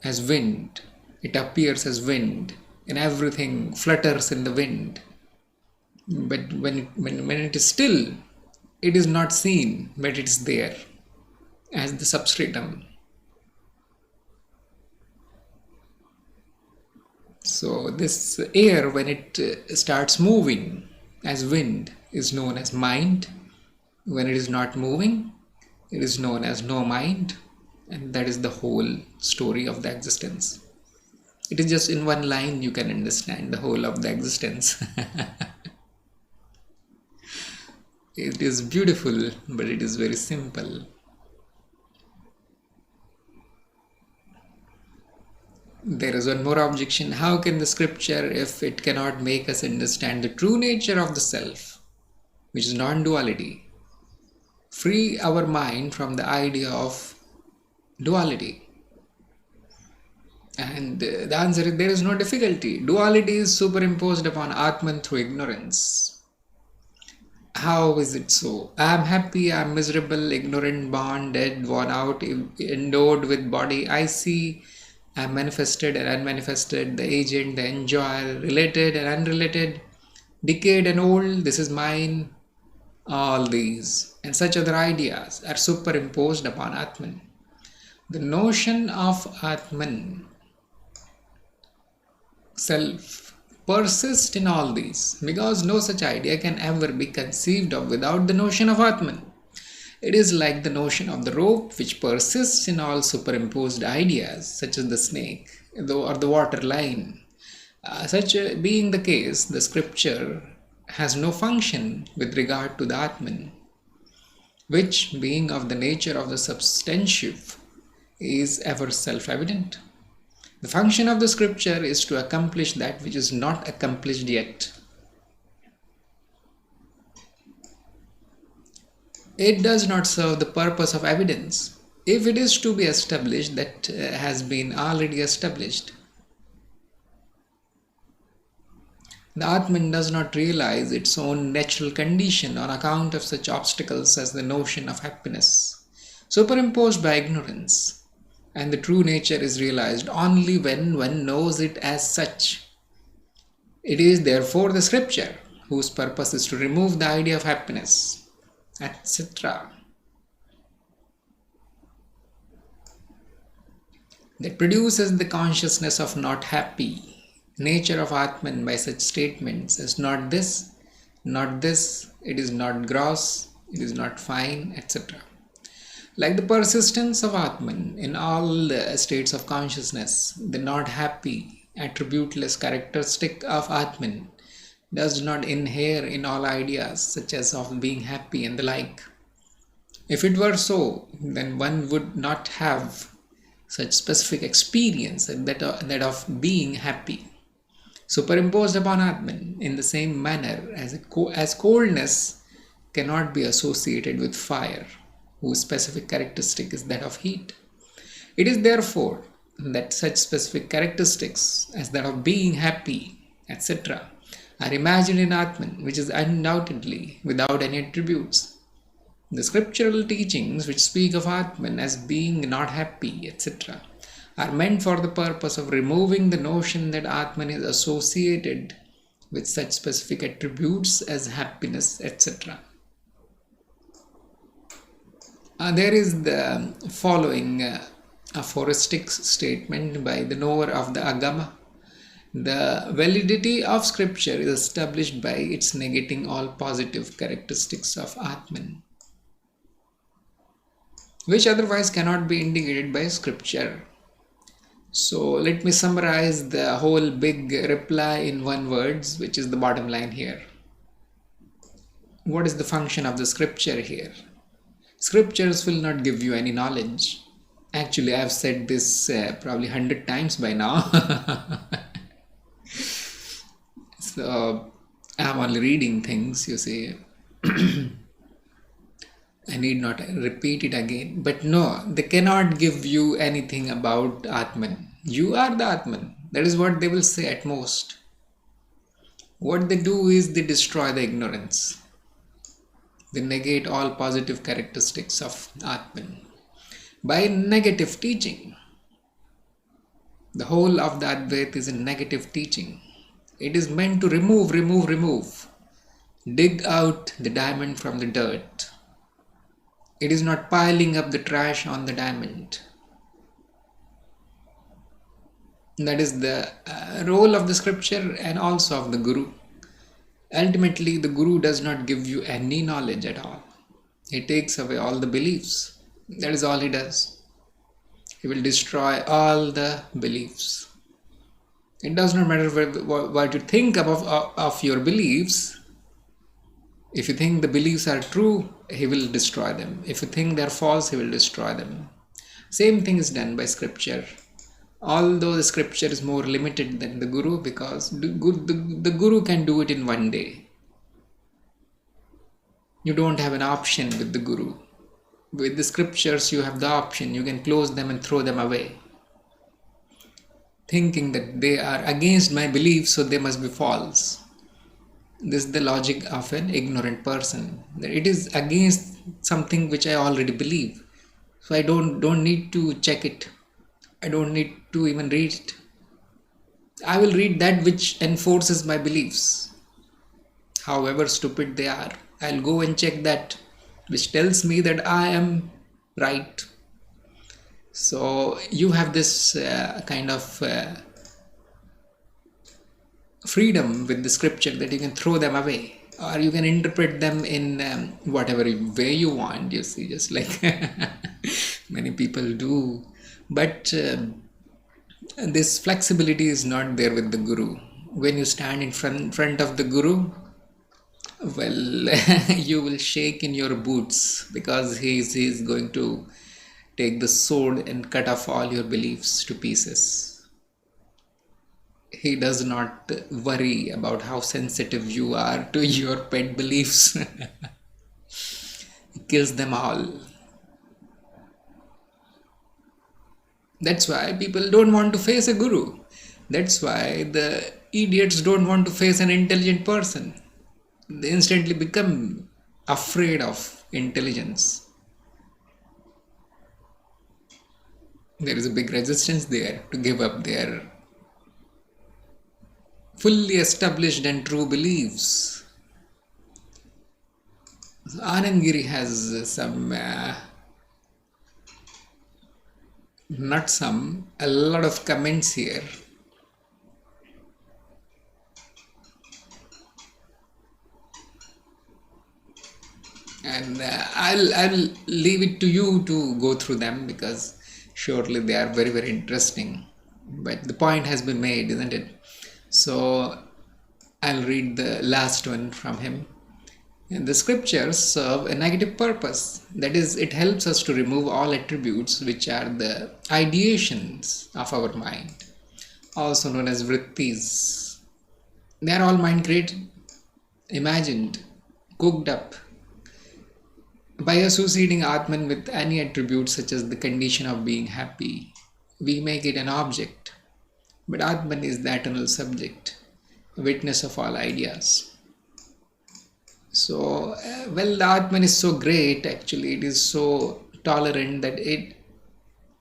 S1: as wind. It appears as wind, and everything flutters in the wind. But when it is still, it is not seen, but it is there as the substratum. So this air, when it starts moving as wind, is known as mind. When it is not moving, it is known as no mind. And that is the whole story of the existence. It is just in one line you can understand the whole of the existence. It is beautiful, but it is very simple. There is one more objection. How can the scripture, if it cannot make us understand the true nature of the self, which is non-duality, free our mind from the idea of duality? And the answer is, there is no difficulty. Duality is superimposed upon Atman through ignorance. How is it so? I am happy, I am miserable, ignorant, born, dead, worn out, endowed with body. I see, I am manifested and unmanifested, the agent, the enjoyer, related and unrelated, decayed and old, this is mine. All these and such other ideas are superimposed upon Atman. The notion of Atman, self, persists in all these because no such idea can ever be conceived of without the notion of Atman. It is like the notion of the rope which persists in all superimposed ideas, such as the snake or the water line. Such being the case, the scripture has no function with regard to the Atman, which, being of the nature of the substantive, is ever self-evident. The function of the scripture is to accomplish that which is not accomplished yet. It does not serve the purpose of evidence. If it is to be established, that has been already established. The Atman does not realize its own natural condition on account of such obstacles as the notion of happiness, superimposed by ignorance, and the true nature is realized only when one knows it as such. It is therefore the scripture whose purpose is to remove the idea of happiness, etc., that produces the consciousness of not happy nature of Atman by such statements as not this, it is not gross, it is not fine, etc. Like the persistence of Atman in all the states of consciousness, the not happy, attributeless characteristic of Atman does not inhere in all ideas such as of being happy and the like. If it were so, then one would not have such specific experience that of being happy superimposed upon Atman in the same manner as coldness cannot be associated with fire, whose specific characteristic is that of heat. It is therefore that such specific characteristics as that of being happy, etc., are imagined in Atman, which is undoubtedly without any attributes. The scriptural teachings which speak of Atman as being not happy, etc., are meant for the purpose of removing the notion that Atman is associated with such specific attributes as happiness, etc. There is the following aphoristic statement by the knower of the Agama. The validity of scripture is established by its negating all positive characteristics of Atman, which otherwise cannot be indicated by scripture. So let me summarize the whole big reply in one word, which is the bottom line here. What is the function of the scripture here? Scriptures will not give you any knowledge. Actually, I have said this probably 100 times by now. So I'm only reading things, you see. I need not repeat it again. But no, they cannot give you anything about Atman. You are the Atman. That is what they will say at most. What they do is they destroy the ignorance. They negate all positive characteristics of Atman by negative teaching. The whole of the Advaita is a negative teaching. It is meant to remove. Dig out the diamond from the dirt. It is not piling up the trash on the diamond. That is the role of the scripture and also of the Guru. Ultimately, the Guru does not give you any knowledge at all. He takes away all the beliefs. That is all he does. He will destroy all the beliefs. It does not matter what you think of your beliefs. If you think the beliefs are true, he will destroy them. If you think they are false, he will destroy them. Same thing is done by scripture. Although the scripture is more limited than the Guru, because the Guru can do it in one day. You don't have an option with the Guru. With the scriptures, you have the option. You can close them and throw them away, thinking that they are against my beliefs, so they must be false. This is the logic of an ignorant person. That it is against something which I already believe. So I don't need to check it. I don't need to even read it. I will read that which enforces my beliefs, however stupid they are. I'll go and check that which tells me that I am right. So you have this kind of freedom with the scripture that you can throw them away, or you can interpret them in whatever way you want, you see, just like many people do. But this flexibility is not there with the guru. When you stand in front of the guru, well, you will shake in your boots, because he's going to take the sword and cut off all your beliefs to pieces. He does not worry about how sensitive you are to your pet beliefs. He kills them all. That's why people don't want to face a guru. That's why the idiots don't want to face an intelligent person. They instantly become afraid of intelligence. There is a big resistance there to give up their fully established and true beliefs. Anand Giri has a lot of comments here. And I'll leave it to you to go through them, because surely they are very, very interesting. But the point has been made, isn't it? So I'll read the last one from him. And the scriptures serve a negative purpose. That is, it helps us to remove all attributes which are the ideations of our mind, also known as vrittis. They are all mind created, imagined, cooked up. By associating Atman with any attribute such as the condition of being happy, we make it an object. But Atman is the eternal subject, witness of all ideas. So, well, the Atman is so great, actually, it is so tolerant that it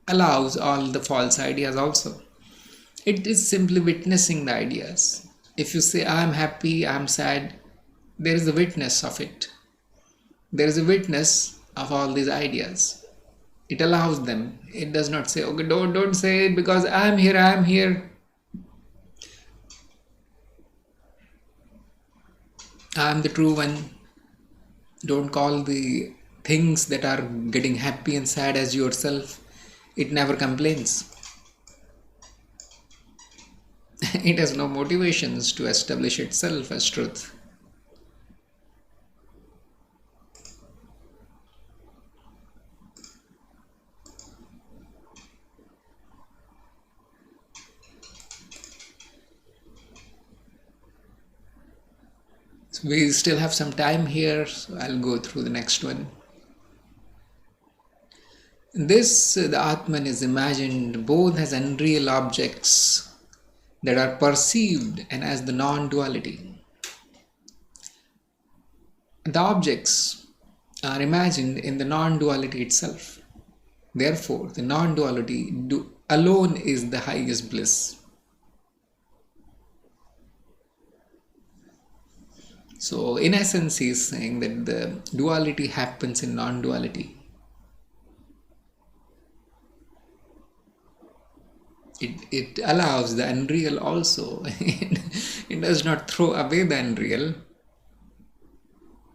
S1: allows all the false ideas also. It is simply witnessing the ideas. If you say, I am happy, I am sad, there is a witness of it. There is a witness of all these ideas. It allows them. It does not say, okay, don't say it because I am here, I am here. I am the true one. Don't call the things that are getting happy and sad as yourself. It never complains. It has no motivations to establish itself as truth. So we still have some time here, so I'll go through the next one. This, the Atman, is imagined both as unreal objects that are perceived and as the non-duality. The objects are imagined in the non-duality itself. Therefore, the non-duality alone is the highest bliss. So, in essence, he is saying that the duality happens in non-duality. It allows the unreal also. It does not throw away the unreal.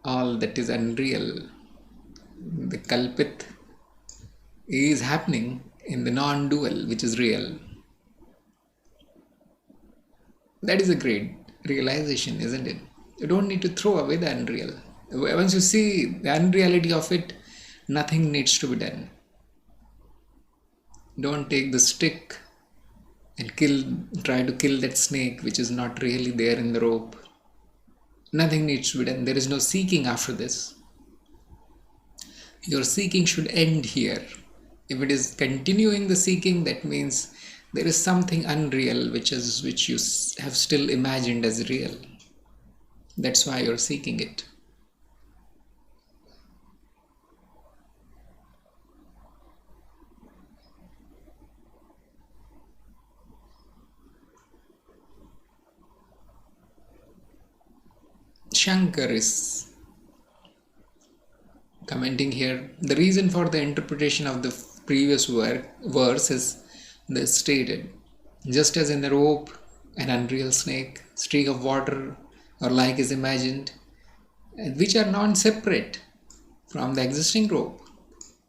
S1: All that is unreal, the kalpit, is happening in the non-dual, which is real. That is a great realization, isn't it? You don't need to throw away the unreal. Once you see the unreality of it, nothing needs to be done. Don't take the stick and try to kill that snake which is not really there in the rope. Nothing needs to be done. There is no seeking after this. Your seeking should end here. If it is continuing the seeking, that means there is something unreal which you have still imagined as real. That's why you're seeking it. Shankar is commenting here, the reason for the interpretation of the previous verse is the stated. Just as in the rope, an unreal snake, streak of water, or like is imagined, which are non-separate from the existing rope.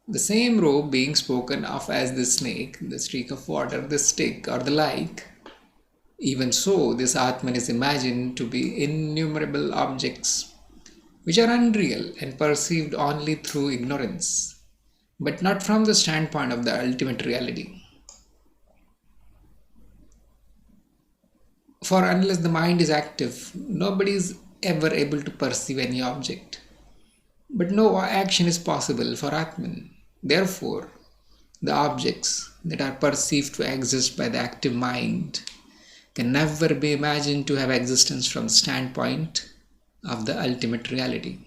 S1: The same rope being spoken of as the snake, the streak of water, the stick, or the like. Even so, this Atman is imagined to be innumerable objects which are unreal and perceived only through ignorance, but not from the standpoint of the ultimate reality. For unless the mind is active, nobody is ever able to perceive any object. But no action is possible for Atman. Therefore, the objects that are perceived to exist by the active mind can never be imagined to have existence from the standpoint of the ultimate reality.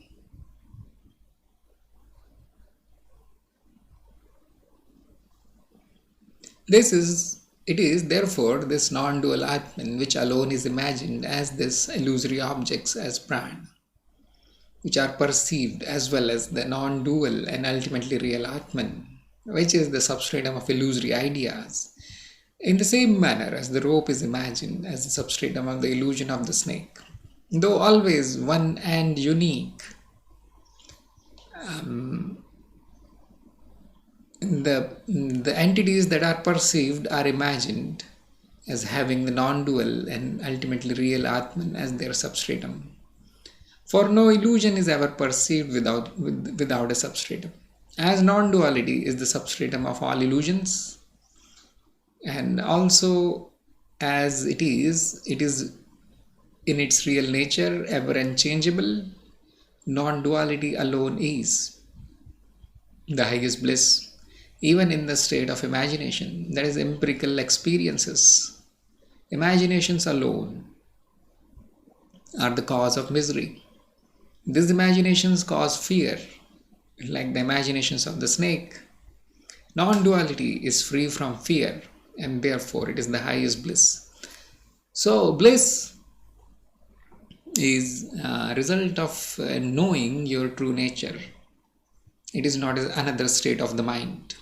S1: It is therefore this non-dual Atman which alone is imagined as this illusory objects as prana, which are perceived, as well as the non-dual and ultimately real Atman, which is the substratum of illusory ideas, in the same manner as the rope is imagined as the substratum of the illusion of the snake. Though always one and unique, the entities that are perceived are imagined as having the non-dual and ultimately real Atman as their substratum. For no illusion is ever perceived without a substratum. As non-duality is the substratum of all illusions, and also as it is in its real nature ever unchangeable, non-duality alone is the highest bliss. Even in the state of imagination, that is empirical experiences, imaginations alone are the cause of misery. These imaginations cause fear, like the imaginations of the snake. Non-duality is free from fear, and therefore it is the highest bliss. So bliss is a result of knowing your true nature. It is not another state of the mind.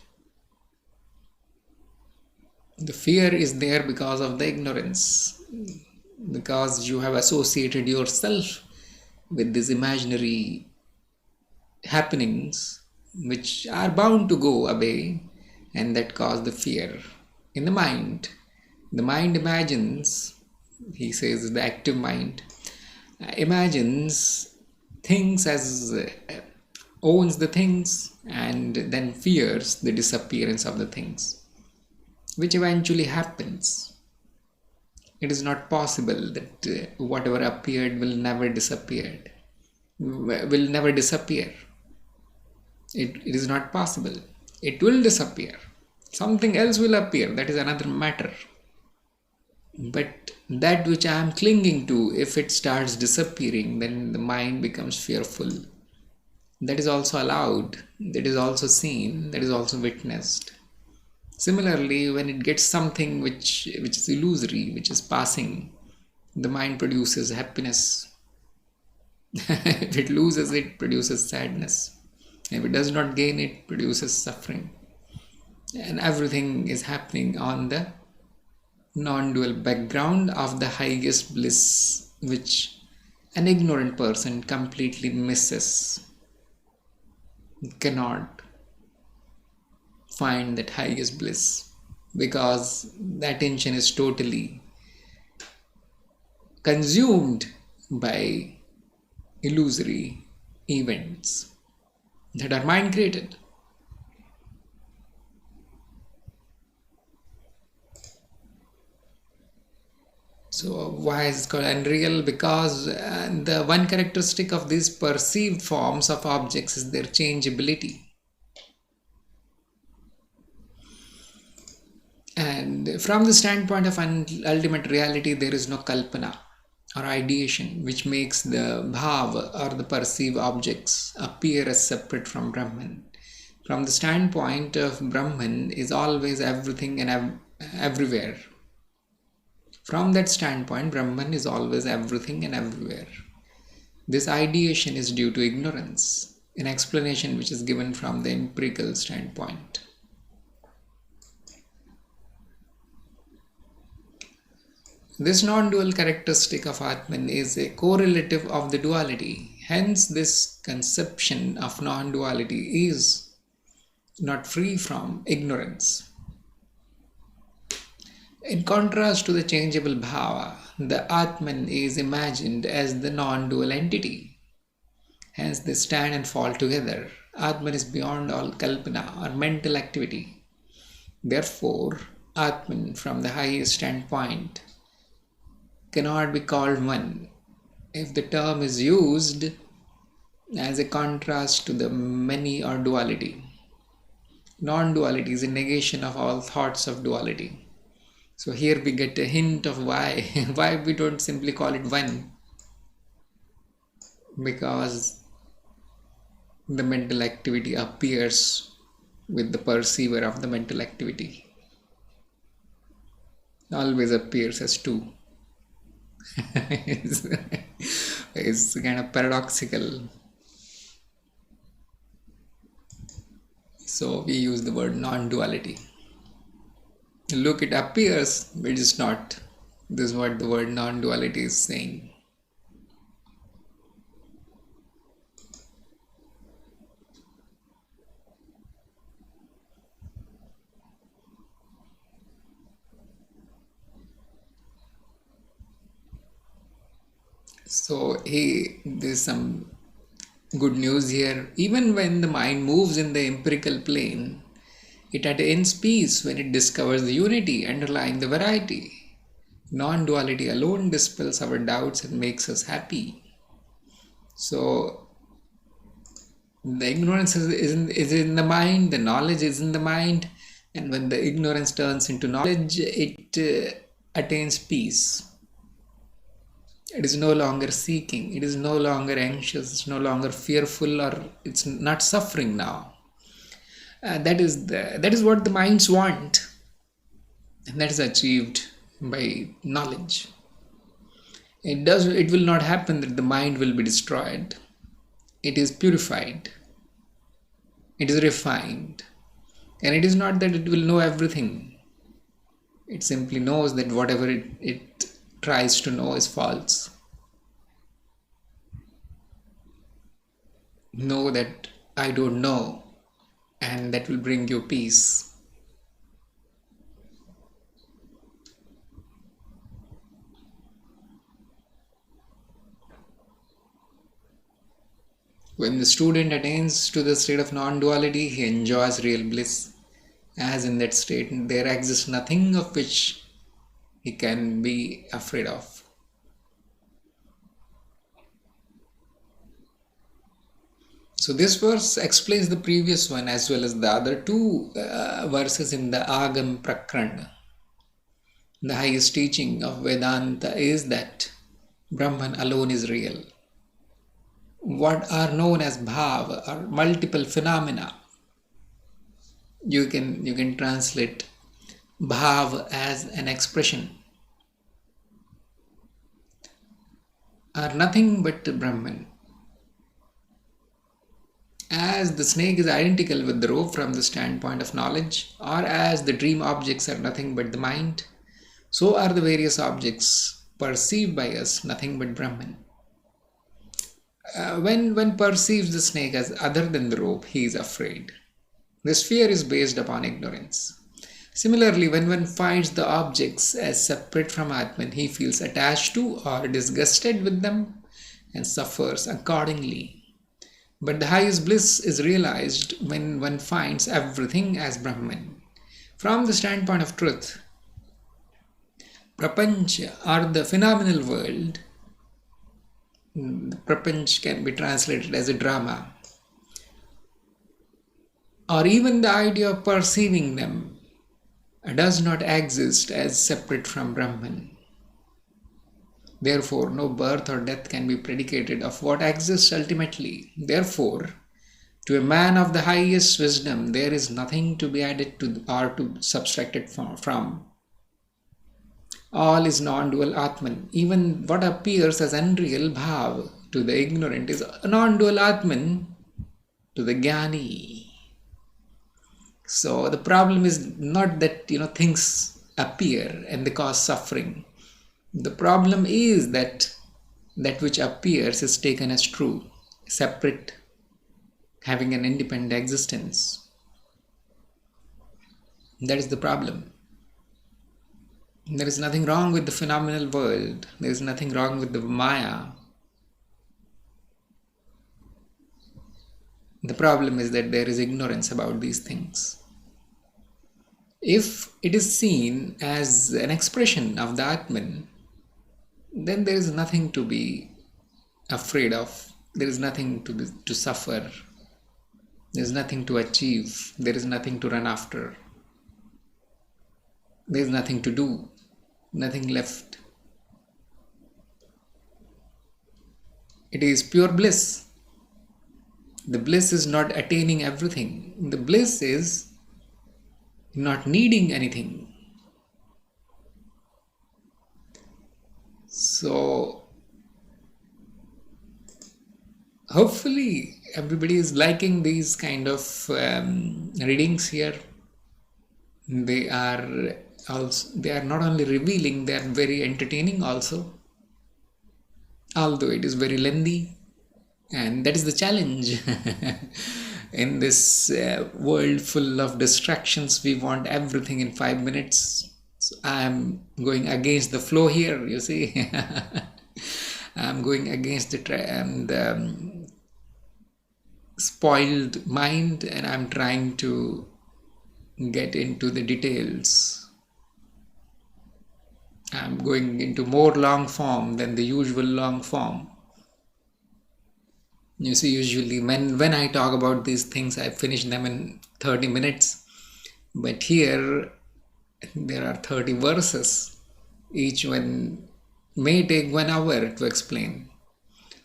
S1: The fear is there because of the ignorance, because you have associated yourself with these imaginary happenings which are bound to go away, and that cause the fear in the mind. The mind imagines, he says, the active mind imagines things as owns the things, and then fears the disappearance of the things, which eventually happens. It is not possible that whatever appeared will never disappear. It is not possible. It will disappear. Something else will appear. That is another matter. But that which I am clinging to, if it starts disappearing, then the mind becomes fearful. That is also allowed. That is also seen. That is also witnessed. Similarly, when it gets something which is illusory, which is passing, the mind produces happiness. If it loses, it produces sadness. If it does not gain, it produces suffering. And everything is happening on the non-dual background of the highest bliss, which an ignorant person completely misses, cannot find that highest bliss, because the attention is totally consumed by illusory events that are mind created. So why is it called unreal? Because the one characteristic of these perceived forms of objects is their changeability. And from the standpoint of ultimate reality, there is no kalpana. or ideation, which makes the bhav or the perceived objects appear as separate from Brahman. From the standpoint of Brahman is always everything and everywhere. From that standpoint, Brahman is always everything and everywhere. This ideation is due to ignorance, an explanation which is given from the empirical standpoint. This non-dual characteristic of Atman is a correlative of the duality. Hence, this conception of non-duality is not free from ignorance. In contrast to the changeable bhava, the Atman is imagined as the non-dual entity. Hence, they stand and fall together. Atman is beyond all kalpana or mental activity. Therefore, Atman from the highest standpoint cannot be called one. If the term is used as a contrast to the many or duality, non-duality is a negation of all thoughts of duality. So here we get a hint of why we don't simply call it one, because the mental activity appears with the perceiver of the mental activity, always appears as two. It's kind of paradoxical. So we use the word non-duality. Look, it appears, but it is not. This is what the word non-duality is saying. So there's some good news here. Even when the mind moves in the empirical plane, it attains peace when it discovers the unity underlying the variety. Non-duality alone dispels our doubts and makes us happy. So the ignorance is in the mind, the knowledge is in the mind, and when the ignorance turns into knowledge, it attains peace. It is no longer seeking, it is no longer anxious, it's no longer fearful, or it's not suffering now. That is what the minds want, and that is achieved by knowledge. It will not happen that the mind will be destroyed. It is purified, it is refined, and it is not that it will know everything. It simply knows that whatever it tries to know is false. Know that I don't know, and that will bring you peace. When the student attains to the state of non-duality, he enjoys real bliss. As in that state, there exists nothing of which he can be afraid of. So this verse explains the previous one as well as the other two verses in the Agam Prakarana. The highest teaching of Vedanta is that Brahman alone is real. What are known as bhav are multiple phenomena. You can translate bhav as an expression, are nothing but Brahman. As the snake is identical with the rope from the standpoint of knowledge, or as the dream objects are nothing but the mind, so are the various objects perceived by us nothing but Brahman. When one perceives the snake as other than the rope, he is afraid. This fear is based upon ignorance. Similarly, when one finds the objects as separate from Atman, he feels attached to or disgusted with them and suffers accordingly. But the highest bliss is realized when one finds everything as Brahman. From the standpoint of truth, Prapancha or the phenomenal world, Prapanch can be translated as a drama, or even the idea of perceiving them does not exist as separate from Brahman. Therefore, no birth or death can be predicated of what exists ultimately. Therefore, to a man of the highest wisdom, there is nothing to be added to or to subtracted from. All is non-dual Atman. Even what appears as unreal bhav to the ignorant is non-dual Atman to the jnani. So the problem is not that things appear and they cause suffering. The problem is that that which appears is taken as true, separate, having an independent existence. That is the problem. There is nothing wrong with the phenomenal world. There is nothing wrong with the Maya. The problem is that there is ignorance about these things. If it is seen as an expression of the Atman, then there is nothing to be afraid of. There is nothing to suffer. There is nothing to achieve. There is nothing to run after. There is nothing to do. Nothing left. It is pure bliss. The bliss is not attaining everything. The bliss is not needing anything. So, hopefully everybody is liking these kind of readings here. They are not only revealing, they are very entertaining also, although it is very lengthy, and that is the challenge. In this world full of distractions, we want everything in 5 minutes. So I am going against the flow here, you see. I am going against the spoiled mind, and I am trying to get into the details. I'm going into more long form than the usual long form. You see, usually when I talk about these things, I finish them in 30 minutes. But here, there are 30 verses. Each one may take 1 hour to explain.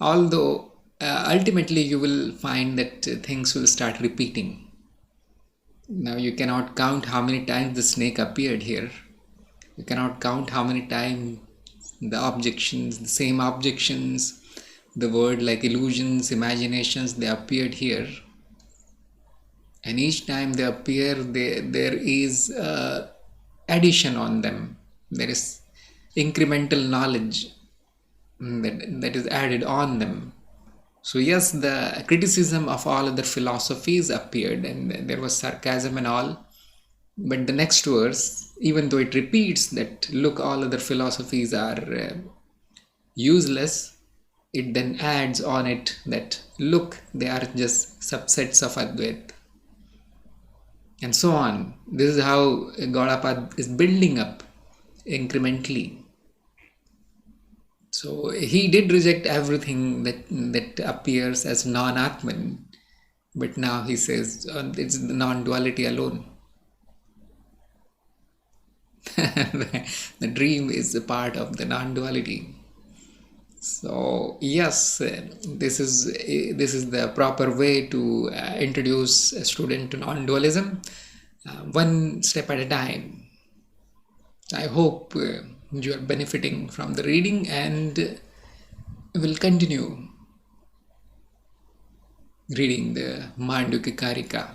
S1: Although, ultimately you will find that things will start repeating. Now, you cannot count how many times the snake appeared here. You cannot count how many times the same objections, the word like illusions, imaginations, they appeared here. And each time they appear, there is addition on them. There is incremental knowledge that is added on them. So yes, the criticism of all other philosophies appeared, and there was sarcasm and all. But the next verse, even though it repeats that, look, all other philosophies are useless, it then adds on it that, look, they are just subsets of Advaita. And so on. This is how Gaudapada is building up incrementally. So he did reject everything that appears as non-Atman, but now he says it's the non-duality alone. The dream is a part of the non-duality. So yes, this is the proper way to introduce a student to non-dualism, one step at a time. I hope you are benefiting from the reading, and will continue reading the Mandukya Karika.